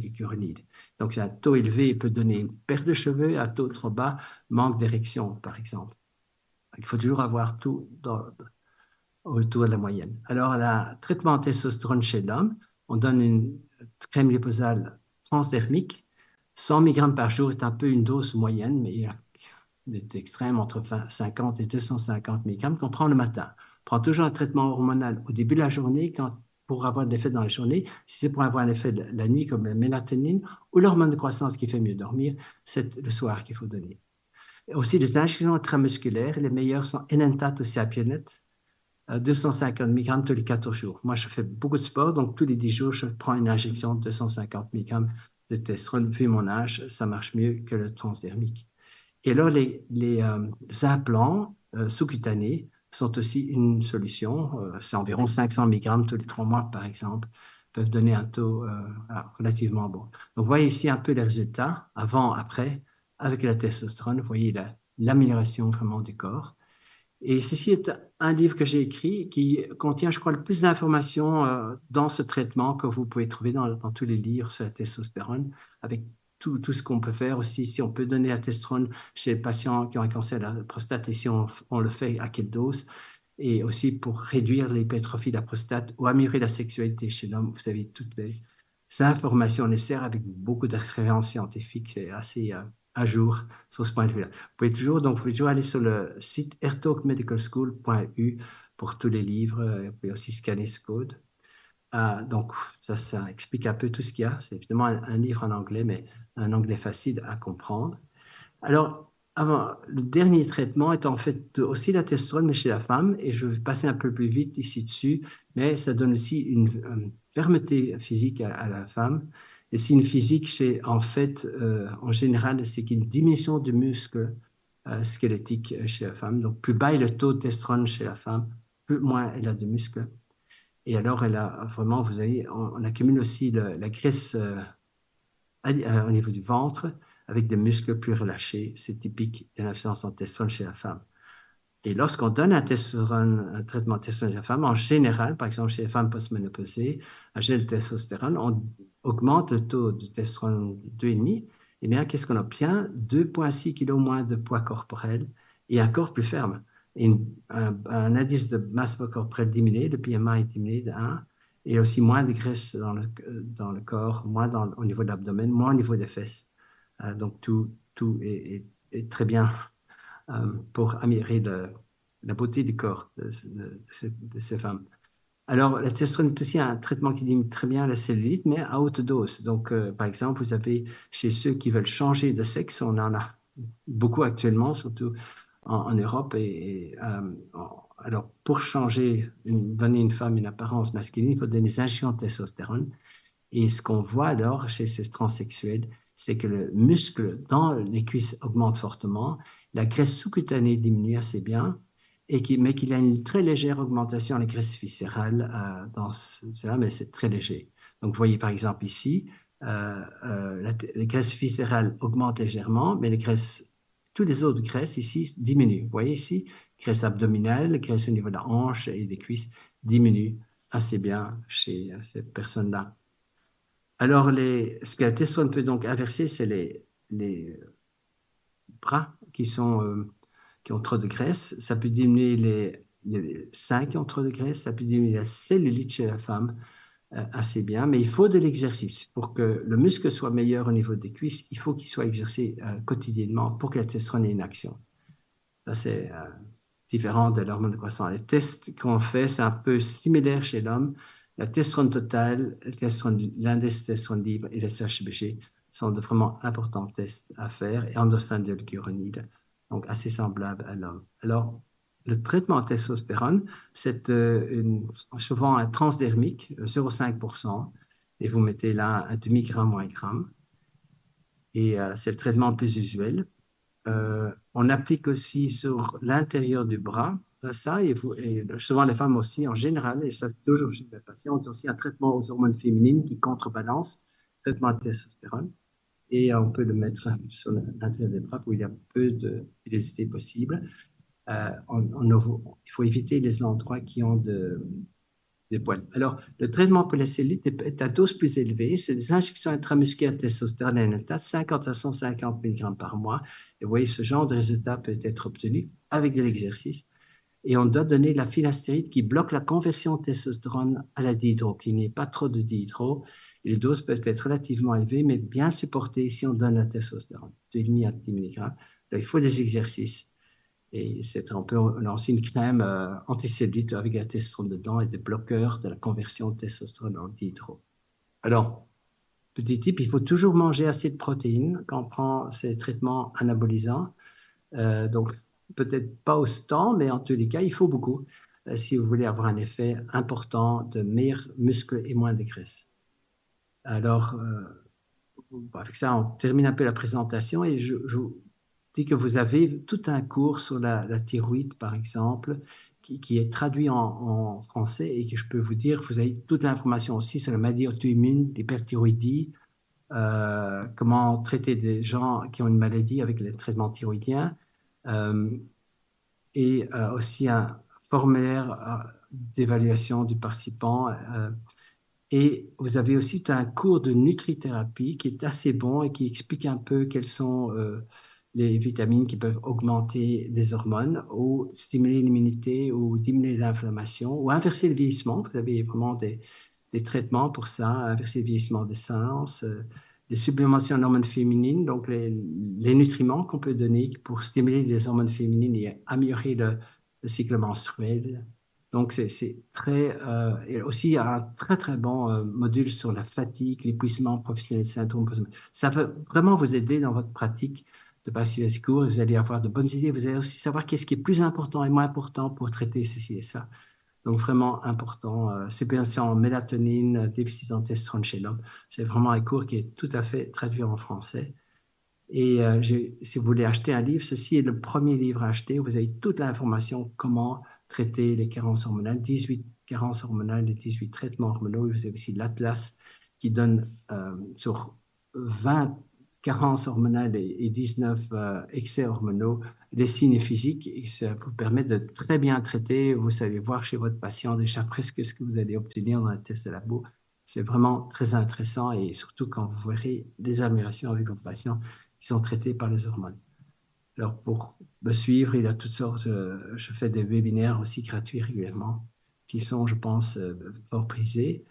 S2: Donc, un taux élevé il peut donner une perte de cheveux, un taux trop bas, manque d'érection, par exemple. Il faut toujours avoir tout autour de la moyenne. Alors, le traitement en testostérone chez l'homme, on donne une crème liposale transdermique. 100 mg par jour est un peu une dose moyenne, mais il y a des extrêmes entre 50 et 250 mg qu'on prend le matin. On prend toujours un traitement hormonal au début de la journée pour avoir de l'effet dans la journée. Si c'est pour avoir un effet de la nuit comme la mélatonine ou l'hormone de croissance qui fait mieux dormir, c'est le soir qu'il faut donner. Et aussi, les injections intramusculaires, les meilleures sont Enantat ou Sapionet, 250 mg tous les 14 jours. Moi, je fais beaucoup de sport, donc tous les 10 jours, je prends une injection de 250 mg de testostérone. Vu mon âge, ça marche mieux que le transdermique. Et alors, les implants sous-cutanés sont aussi une solution. C'est environ 500 mg tous les 3 mois, par exemple, peuvent donner un taux relativement bon. Donc, vous voyez ici un peu les résultats, avant, après, avec la testostérone. Vous voyez l'amélioration vraiment du corps. Et ceci est un livre que j'ai écrit qui contient, je crois, le plus d'informations dans ce traitement que vous pouvez trouver dans tous les livres sur la testostérone, avec tout ce qu'on peut faire aussi, si on peut donner la testostérone chez les patients qui ont un cancer de la prostate et si on le fait à quelle dose, et aussi pour réduire l'hypertrophie de la prostate ou améliorer la sexualité chez l'homme. Vous avez toutes les informations nécessaires avec beaucoup de références scientifiques. C'est assez à jour sur ce point de vue-là. Vous pouvez toujours aller sur le site airtalkmedicalschool.eu pour tous les livres. Vous pouvez aussi scanner ce code. Donc, ça explique un peu tout ce qu'il y a. C'est évidemment un livre en anglais, mais un anglais facile à comprendre. Alors, le dernier traitement est en fait aussi la testostérone, mais chez la femme, et je vais passer un peu plus vite ici dessus, mais ça donne aussi une fermeté physique à la femme. Et c'est une physique, en fait, en général, c'est une diminution du muscle squelettique chez la femme. Donc, plus bas est le taux de testostérone chez la femme, plus moins elle a de muscles. Et alors, elle a vraiment, on accumule aussi la graisse au niveau du ventre, avec des muscles plus relâchés. C'est typique d'une insuffisance en testostérone chez la femme. Et lorsqu'on donne un traitement de testostérone chez la femme, en général, par exemple chez les femmes postménopausées, un gel de testostérone, on augmente le taux de testostérone 2,5. Eh bien, qu'est-ce qu'on obtient? 2,6 kg moins de poids corporel et un corps plus ferme. Et un indice de masse corporelle diminué, le PMI est diminué de 1, et aussi moins de graisse dans le corps, moins au niveau de l'abdomen, moins au niveau des fesses. Donc, tout est très bien pour améliorer la beauté du corps de ces femmes. Alors, la testostérone est aussi un traitement qui diminue très bien la cellulite, mais à haute dose. Donc, par exemple, vous avez chez ceux qui veulent changer de sexe, on en a beaucoup actuellement, surtout en Europe. Alors, pour changer, donner une femme une apparence masculine, il faut donner des injections de testostérone. Et ce qu'on voit alors chez ces transsexuels, c'est que le muscle dans les cuisses augmente fortement, la graisse sous-cutanée diminue assez bien, mais qu'il a une très légère augmentation en la graisse viscérale dans cela, mais c'est très léger. Donc, vous voyez par exemple ici, les graisses viscérales augmentent légèrement, mais toutes les autres graisses ici diminuent. Vous voyez ici, graisse abdominale, graisse au niveau de la hanche et des cuisses diminuent assez bien chez ces personnes-là. Alors, ce que la testostérone peut donc inverser, c'est les bras qui ont trop de graisse. Ça peut diminuer les seins qui ont trop de graisse. Ça peut diminuer la cellulite chez la femme assez bien. Mais il faut de l'exercice. Pour que le muscle soit meilleur au niveau des cuisses, il faut qu'il soit exercé quotidiennement pour que la testostérone ait une action. Ça, c'est différent de l'hormone de croissance. Les tests qu'on fait, c'est un peu similaire chez l'homme. La testostérone totale, l'indice de testostérone libre et le SHBG sont de vraiment importants tests à faire, et endostérone glucuronide, donc assez semblable à l'homme. Alors, le traitement en testostérone, c'est souvent un transdermique, 0,5%, et vous mettez là un demi-gramme ou un gramme, et c'est le traitement le plus usuel. On applique aussi sur l'intérieur du bras ça, et souvent les femmes aussi en général, et ça c'est toujours chez les patients, ont aussi un traitement aux hormones féminines qui contrebalance le traitement de testostérone, et on peut le mettre sur l'intérieur des bras où il y a peu de pilosité possible. Il faut éviter les endroits qui ont des poils. Alors, le traitement pour la cellulite est à dose plus élevée. C'est des injections intramusculaires de testostérone à 50 à 150 mg par mois. Et vous voyez, ce genre de résultat peut être obtenu avec de l'exercice. Et on doit donner la finastéride qui bloque la conversion de testostérone à la dihydrokinée, pas trop de dihydro. Et les doses peuvent être relativement élevées, mais bien supportées si on donne la testostérone, 2,5 à 10 mg. Donc, il faut des exercices. Et on peut lancer une crème anticellulite avec la testostérone dedans et des bloqueurs de la conversion de testostérone en dihydro. Alors, petit tip, il faut toujours manger assez de protéines quand on prend ces traitements anabolisants. Donc, peut-être pas au temps, mais en tous les cas, il faut beaucoup si vous voulez avoir un effet important de meilleurs muscles et moins de graisse. Alors, avec ça, on termine un peu la présentation, et je vous dis que vous avez tout un cours sur la thyroïde, par exemple, qui est traduit en français, et que je peux vous dire, vous avez toute l'information aussi sur la maladie auto-immune, l'hyperthyroïdie, comment traiter des gens qui ont une maladie avec les traitements thyroïdiens, euh, et aussi un formulaire d'évaluation du participant. Et vous avez aussi un cours de nutrithérapie qui est assez bon et qui explique un peu quelles sont les vitamines qui peuvent augmenter des hormones ou stimuler l'immunité ou diminuer l'inflammation ou inverser le vieillissement. Vous avez vraiment des traitements pour ça, inverser le vieillissement des seins, les supplémentations en hormones féminines, donc les nutriments qu'on peut donner pour stimuler les hormones féminines et améliorer le cycle menstruel. Donc, c'est très. Et aussi, il y a un très, très bon module sur la fatigue, l'épuisement professionnel, syndrome. Ça va vraiment vous aider dans votre pratique de passer les cours. Vous allez avoir de bonnes idées. Vous allez aussi savoir qu'est-ce qui est plus important et moins important pour traiter ceci et ça. Donc, vraiment important. Supplémentation en mélatonine, déficit en testostérone chez l'homme. C'est vraiment un cours qui est tout à fait traduit en français. Et si vous voulez acheter un livre, ceci est le premier livre à acheter. Vous avez toute l'information comment traiter les carences hormonales, 18 carences hormonales et 18 traitements hormonaux. Vous avez aussi l'Atlas qui donne sur 20 carences hormonales et 19 excès hormonaux, les signes physiques, et ça vous permet de très bien traiter. Vous savez voir chez votre patient déjà presque ce que vous allez obtenir dans un test de labo. C'est vraiment très intéressant et surtout quand vous verrez les améliorations avec vos patients qui sont traités par les hormones. Alors, pour me suivre, il y a toutes sortes, je fais des webinaires aussi gratuits régulièrement qui sont, je pense, fort prisés.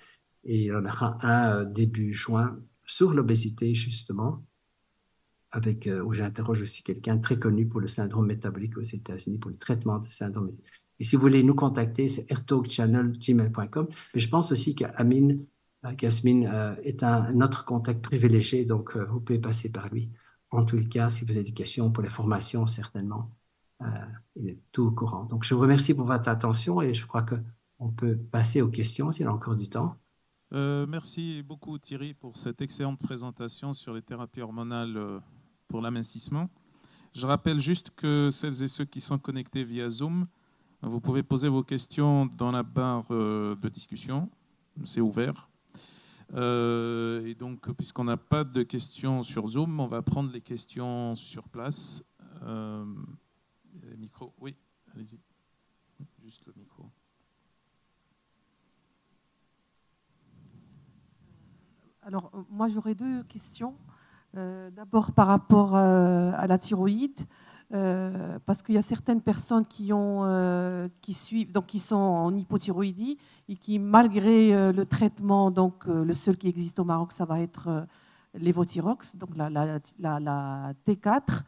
S2: Et il y en aura un début juin sur l'obésité, justement, où j'interroge aussi quelqu'un très connu pour le syndrome métabolique aux États-Unis, pour le traitement de syndrome. Et si vous voulez nous contacter, c'est airtalkchannel@gmail.com. Mais je pense aussi qu'Yasmine est notre contact privilégié, donc vous pouvez passer par lui. En tous les cas, si vous avez des questions pour les formations, certainement, euh, il est tout au courant. Donc, je vous remercie pour votre attention et je crois qu'on peut passer aux questions s'il y a encore du temps.
S1: Merci beaucoup Thierry pour cette excellente présentation sur les thérapies hormonales pour l'amincissement. Je rappelle juste que celles et ceux qui sont connectés via Zoom, vous pouvez poser vos questions dans la barre de discussion, c'est ouvert. Et donc, puisqu'on n'a pas de questions sur Zoom, on va prendre les questions sur place. Micro, oui, allez-y. Juste le micro.
S3: Alors, moi, j'aurais deux questions. D'abord, par rapport à la thyroïde, parce qu'il y a certaines personnes qui suivent, donc qui sont en hypothyroïdie et qui, malgré le traitement, donc le seul qui existe au Maroc, ça va être l'évothyrox, donc la T4,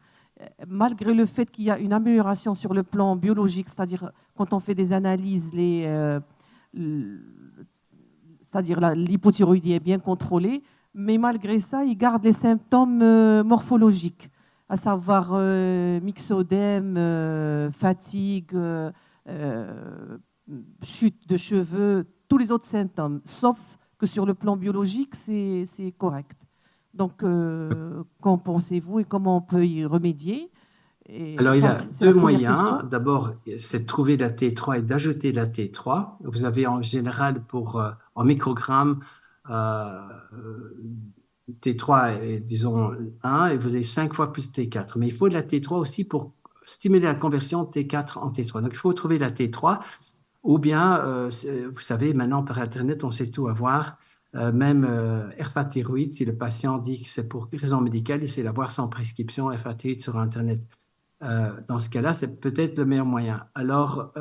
S3: malgré le fait qu'il y a une amélioration sur le plan biologique, c'est-à-dire quand on fait des analyses, c'est-à-dire l'hypothyroïdie est bien contrôlée, mais malgré ça, ils gardent les symptômes morphologiques, à savoir myxodème, fatigue, chute de cheveux, tous les autres symptômes, sauf que sur le plan biologique, c'est correct. Donc, qu'en pensez-vous et comment on peut y remédier?
S2: Alors, il y a deux moyens. D'abord, c'est de trouver la T3 et d'ajouter la T3. Vous avez en général en microgrammes, T3 est, disons, 1 et vous avez 5 fois plus T4. Mais il faut de la T3 aussi pour stimuler la conversion de T4 en T3. Donc, il faut trouver la T3 ou bien, vous savez, maintenant par Internet, on sait tout avoir. Même Erfa-thyroïde, si le patient dit que c'est pour raison médicale, il sait l'avoir sans prescription Erfa-thyroïde sur Internet. Dans ce cas-là, c'est peut-être le meilleur moyen. Alors,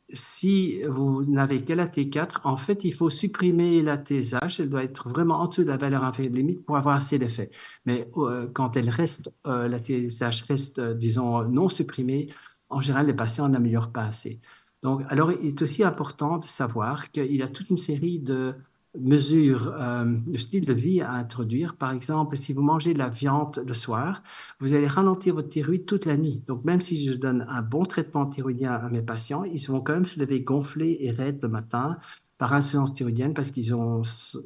S2: si vous n'avez que la T4, en fait, il faut supprimer la TSH. Elle doit être vraiment en dessous de la valeur inférieure de limite pour avoir assez d'effet. Mais quand elle reste, la TSH reste, disons, non supprimée, en général, les patients n'améliorent pas assez. Donc, alors, il est aussi important de savoir qu'il y a toute une série de mesures, de style de vie à introduire. Par exemple, si vous mangez de la viande le soir, vous allez ralentir votre thyroïde toute la nuit. Donc, même si je donne un bon traitement thyroïdien à mes patients, ils vont quand même se lever gonflés et raides le matin par insuffisance thyroïdienne parce qu'ils ont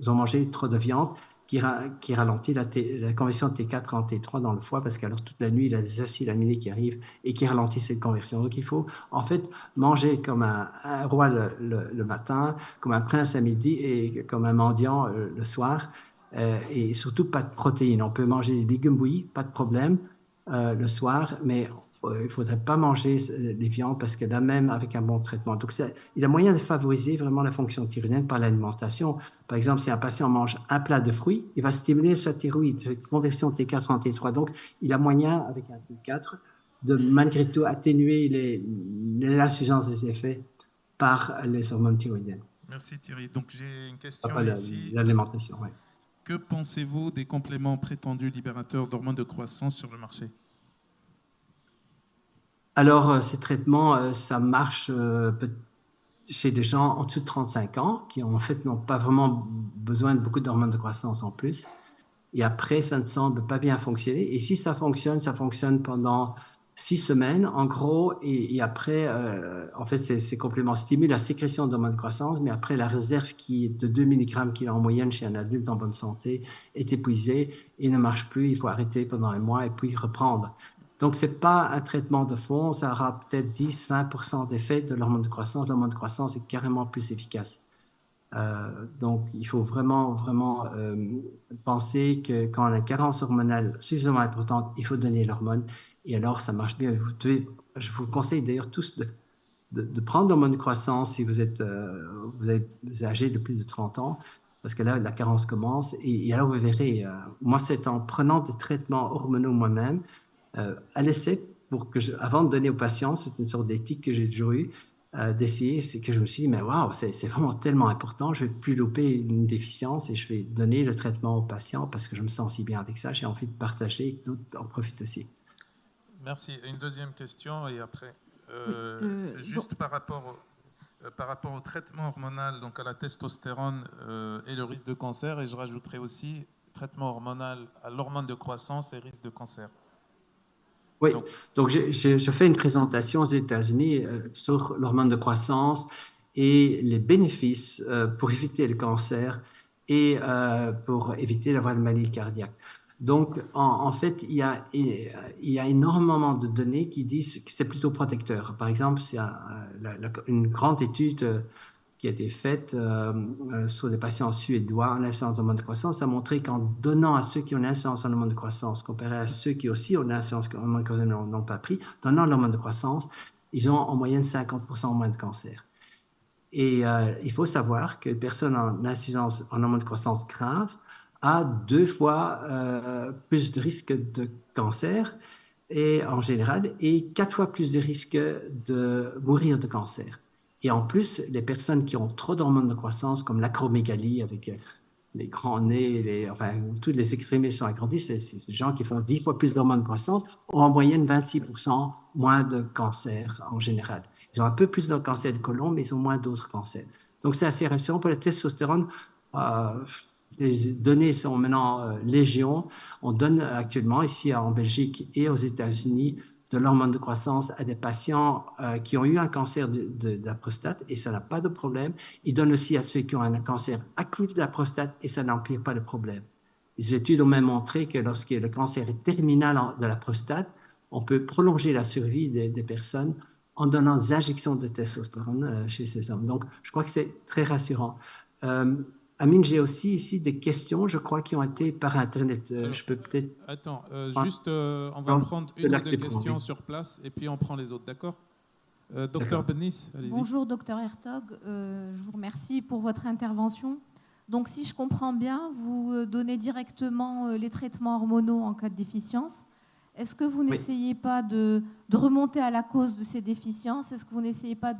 S2: mangé trop de viande qui ralentit la conversion de T4 en T3 dans le foie parce qu'alors toute la nuit, il y a des acides aminés qui arrivent et qui ralentissent cette conversion. Donc, il faut en fait manger comme un roi le matin, comme un prince à midi et comme un mendiant le soir. Et surtout pas de protéines. On peut manger des légumes bouillis, pas de problème le soir, mais il ne faudrait pas manger les viandes parce que là même avec un bon traitement. Donc il y a moyen de favoriser vraiment la fonction thyroïdienne par l'alimentation. Par exemple, si un patient mange un plat de fruits, il va stimuler sa thyroïde, cette conversion de T4 en T3. Donc il a moyen avec un T4 de malgré tout atténuer l'insuffisance des effets par les hormones thyroïdiennes.
S1: Merci Thierry. Donc j'ai une question ici.
S2: L'alimentation, oui.
S1: Que pensez-vous des compléments prétendus libérateurs d'hormones de croissance sur le marché?
S2: Alors, ces traitements, ça marche chez des gens en dessous de 35 ans qui, en fait, n'ont pas vraiment besoin de beaucoup d'hormones de croissance en plus. Et après, ça ne semble pas bien fonctionner. Et si ça fonctionne pendant 6 semaines, en gros. Et après, en fait, ces compléments stimulent la sécrétion d'hormones de croissance, mais après, la réserve qui est de 2 mg qui est en moyenne chez un adulte en bonne santé est épuisée et ne marche plus. Il faut arrêter pendant un mois et puis reprendre. Donc, ce n'est pas un traitement de fond. Ça aura peut-être 10-20% d'effet de l'hormone de croissance. L'hormone de croissance est carrément plus efficace. Donc, il faut vraiment, vraiment penser que quand on a une carence hormonale suffisamment importante, il faut donner l'hormone. Et alors, ça marche bien. Je vous conseille d'ailleurs tous de prendre l'hormone de croissance si vous êtes âgé de plus de 30 ans, parce que là, la carence commence. Et alors, vous verrez, moi, c'est en prenant des traitements hormonaux moi-même, à l'essai, avant de donner aux patients, c'est une sorte d'éthique que j'ai toujours eue, d'essayer, c'est que je me suis dit, mais waouh, c'est vraiment tellement important, je ne vais plus louper une déficience et je vais donner le traitement aux patients parce que je me sens si bien avec ça, j'ai envie de partager et que d'autres en profitent aussi.
S1: Merci. Une deuxième question et après.
S3: Juste
S1: par rapport au traitement hormonal, donc à la testostérone et le risque de cancer, et je rajouterai aussi traitement hormonal à l'hormone de croissance et risque de cancer.
S2: Oui, donc je fais une présentation aux États-Unis sur l'hormone de croissance et les bénéfices pour éviter le cancer et pour éviter d'avoir une maladie cardiaque. Donc, en fait, il y a énormément de données qui disent que c'est plutôt protecteur. Par exemple, c'est une grande étude qui a été faite sur des patients suédois en insuffisance d'hormones de croissance a montré qu'en donnant à ceux qui ont une insuffisance en hormones de croissance, comparé à ceux qui aussi ont une insuffisance en hormones de croissance n'ont pas pris, donnant l'hormone de croissance, ils ont en moyenne 50% moins de cancer. Et il faut savoir qu'une personne en insuffisance en hormones de croissance grave a 2 fois plus de risque de cancer et, en général, et 4 fois plus de risque de mourir de cancer. Et en plus, les personnes qui ont trop d'hormones de croissance, comme l'acromégalie, avec les grands nez, enfin, toutes les extrémités sont agrandies, c'est des gens qui font 10 fois plus d'hormones de croissance, ont en moyenne 26% moins de cancer en général. Ils ont un peu plus de cancer de côlon, mais ils ont moins d'autres cancers. Donc, c'est assez rassurant. Pour la testostérone, les données sont maintenant légion. On donne actuellement ici en Belgique et aux États-Unis de l'hormone de croissance à des patients qui ont eu un cancer de la prostate et ça n'a pas de problème. Ils donnent aussi à ceux qui ont un cancer actif de la prostate et ça n'empire pas le problème. Les études ont même montré que lorsque le cancer est terminal de la prostate, on peut prolonger la survie des personnes en donnant des injections de testostérone chez ces hommes. Donc, je crois que c'est très rassurant. Amine, j'ai aussi ici des questions, je crois, qui ont été par Internet. Je peux peut-être...
S1: Attends, on va prendre une ou deux questions sur place et puis on prend les autres, d'accord? Docteur Benis, allez-y.
S4: Bonjour, docteur Hertog. Je vous remercie pour votre intervention. Donc, si je comprends bien, vous donnez directement les traitements hormonaux en cas de déficience. Est-ce que vous n'essayez pas de remonter à la cause de ces déficiences? Est-ce que vous n'essayez pas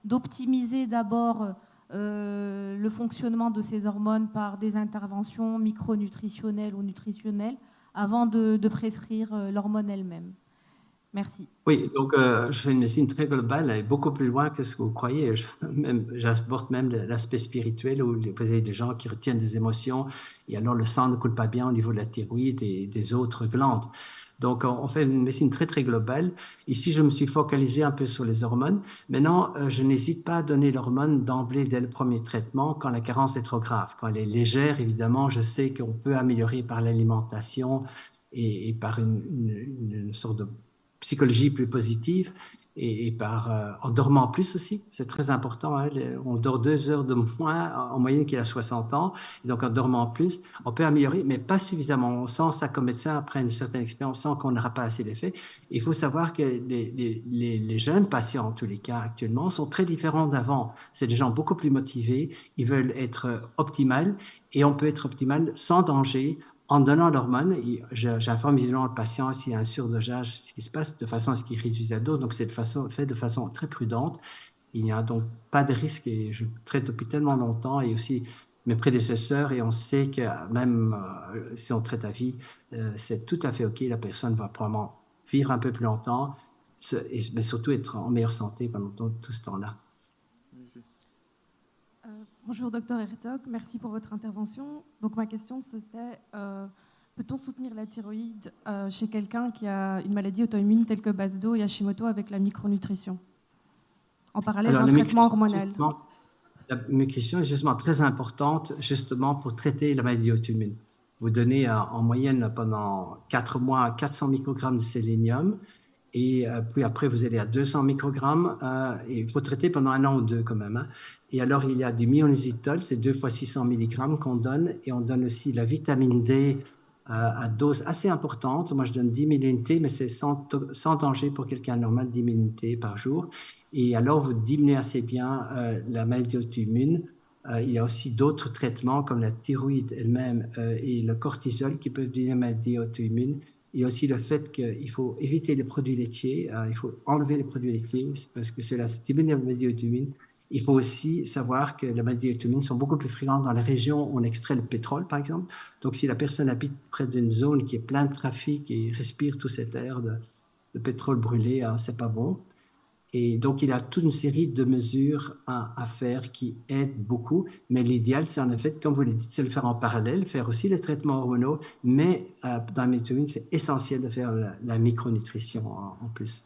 S4: d'optimiser d'abord le fonctionnement de ces hormones par des interventions micronutritionnelles ou nutritionnelles avant de prescrire l'hormone elle-même? Merci.
S2: Oui, donc je fais une médecine très globale, elle est beaucoup plus loin que ce que vous croyez. J'apporte même l'aspect spirituel où vous avez des gens qui retiennent des émotions et alors le sang ne coule pas bien au niveau de la thyroïde et des autres glandes. Donc, on fait une médecine très, très globale. Ici, je me suis focalisé un peu sur les hormones. Maintenant, je n'hésite pas à donner l'hormone d'emblée dès le premier traitement quand la carence est trop grave. Quand elle est légère, évidemment, je sais qu'on peut améliorer par l'alimentation et par une sorte de psychologie plus positive et en dormant plus aussi. C'est très important. Hein, on dort 2 heures de moins en moyenne qu'il a 60 ans. Et donc, en dormant plus, on peut améliorer, mais pas suffisamment. On sent ça comme médecin, après une certaine expérience, on sent qu'on n'aura pas assez d'effet. Il faut savoir que les jeunes patients, en tous les cas, actuellement, sont très différents d'avant. C'est des gens beaucoup plus motivés. Ils veulent être optimales et on peut être optimal sans danger en donnant l'hormone. J'informe évidemment le patient s'il y a un surdosage, ce qui se passe, de façon à ce qu'il réduise la dose. Donc, c'est fait de façon très prudente. Il n'y a donc pas de risque et je traite depuis tellement longtemps et aussi mes prédécesseurs et on sait que même si on traite à vie, c'est tout à fait OK. La personne va probablement vivre un peu plus longtemps, mais surtout être en meilleure santé pendant tout ce temps-là.
S3: Bonjour, docteur Hertog. Merci pour votre intervention. Donc, ma question, c'était peut-on soutenir la thyroïde chez quelqu'un qui a une maladie auto-immune telle que Basedow et Hashimoto avec la micronutrition, en parallèle d'un traitement hormonal?
S2: La nutrition est justement très importante justement pour traiter la maladie auto-immune. Vous donnez en moyenne pendant 4 mois 400 microgrammes de sélénium Et puis après, vous allez à 200 microgrammes. Et il faut traiter pendant 1 an ou 2 quand même. Hein. Et alors, il y a du myonisitol, c'est 2 fois 600 milligrammes qu'on donne. Et on donne aussi la vitamine D à dose assez importante. Moi, je donne 10 000 unités, mais c'est sans danger pour quelqu'un normal, 10 000 unités par jour. Et alors, vous diminuez assez bien la maladie auto-immune. Il y a aussi d'autres traitements comme la thyroïde elle-même et le cortisol qui peuvent devenir maladie auto-immune. Il y a aussi le fait qu'il faut éviter les produits laitiers, il faut enlever les produits laitiers parce que cela stimule la maladie auto-immune. Il faut aussi savoir que les maladies auto-immunes sont beaucoup plus fréquentes dans les régions où on extrait le pétrole, par exemple. Donc, si la personne habite près d'une zone qui est pleine de trafic et respire tout cet air de pétrole brûlé, c'est pas bon. Et donc, il y a toute une série de mesures à faire qui aident beaucoup. Mais l'idéal, c'est en effet, comme vous le dites, c'est le faire en parallèle, faire aussi les traitements hormonaux. Mais dans la médecine, c'est essentiel de faire la micronutrition en plus.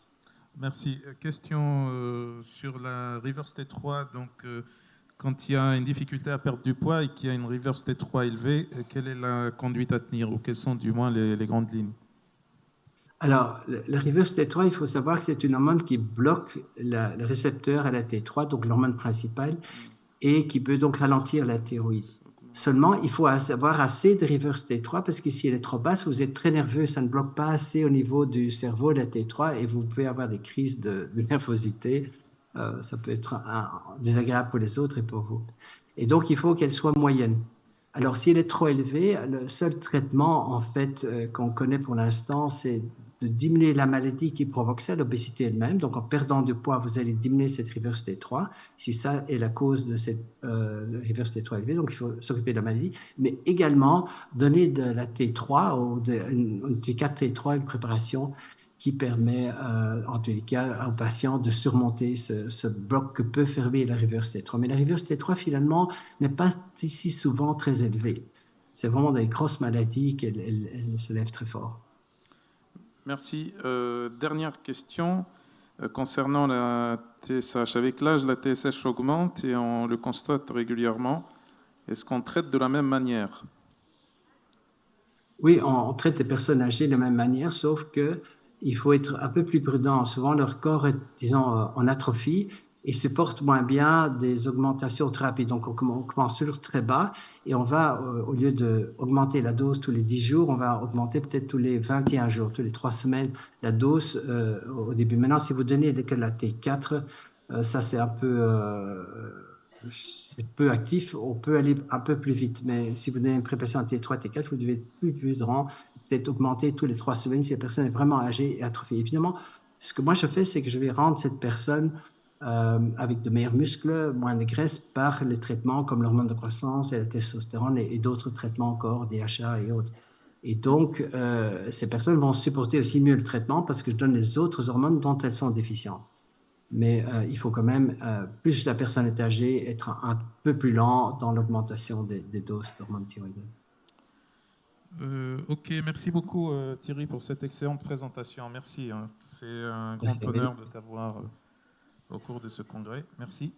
S1: Merci. Question sur la reverse T3. Donc, quand il y a une difficulté à perdre du poids et qu'il y a une reverse T3 élevée, quelle est la conduite à tenir ou quelles sont du moins les grandes lignes?
S2: Alors, le reverse T3, il faut savoir que c'est une hormone qui bloque le récepteur à la T3, donc l'hormone principale, et qui peut donc ralentir la thyroïde. Seulement, il faut avoir assez de reverse T3 parce que si elle est trop basse, vous êtes très nerveux, ça ne bloque pas assez au niveau du cerveau de la T3 et vous pouvez avoir des crises de nervosité. Ça peut être désagréable pour les autres et pour vous. Et donc, il faut qu'elle soit moyenne. Alors, si elle est trop élevée, le seul traitement, en fait, qu'on connaît pour l'instant, c'est de diminuer la maladie qui provoque ça, l'obésité elle-même. Donc, en perdant du poids, vous allez diminuer cette reverse T3, si ça est la cause de cette reverse T3 élevée. Donc, il faut s'occuper de la maladie, mais également donner de la T3 ou une T4 T3, une préparation qui permet, en tous les cas, aux patients de surmonter ce bloc que peut fermer la reverse T3. Mais la reverse T3, finalement, n'est pas si souvent très élevée. C'est vraiment des grosses maladies qu'elle se lève très fort.
S1: Merci. Dernière question concernant la TSH. Avec l'âge, la TSH augmente et on le constate régulièrement. Est-ce qu'on traite de la même manière?
S2: Oui, on traite les personnes âgées de la même manière, sauf que il faut être un peu plus prudent. Souvent, leur corps est, disons, en atrophie et supporte moins bien des augmentations très rapides. Donc, on commence toujours très bas et on va, au lieu d'augmenter la dose tous les 10 jours, on va augmenter peut-être tous les 21 jours, tous les 3 semaines, la dose au début. Maintenant, si vous donnez que la T4, ça c'est un peu... c'est peu actif, on peut aller un peu plus vite. Mais si vous donnez une préparation à T3, T4, vous devez être plus prudent, peut-être augmenter tous les 3 semaines si la personne est vraiment âgée et atrophiée. Évidemment, ce que moi je fais, c'est que je vais rendre cette personne avec de meilleurs muscles, moins de graisse par les traitements comme l'hormone de croissance et la testostérone et d'autres traitements encore, DHA et autres. Et donc, ces personnes vont supporter aussi mieux le traitement parce que je donne les autres hormones dont elles sont déficientes. Mais il faut quand même, plus la personne est âgée, être un peu plus lent dans l'augmentation des doses d'hormones thyroïdiennes.
S1: Ok, merci beaucoup Thierry pour cette excellente présentation. Merci, hein. C'est un grand honneur de t'avoir au cours de ce congrès. Merci.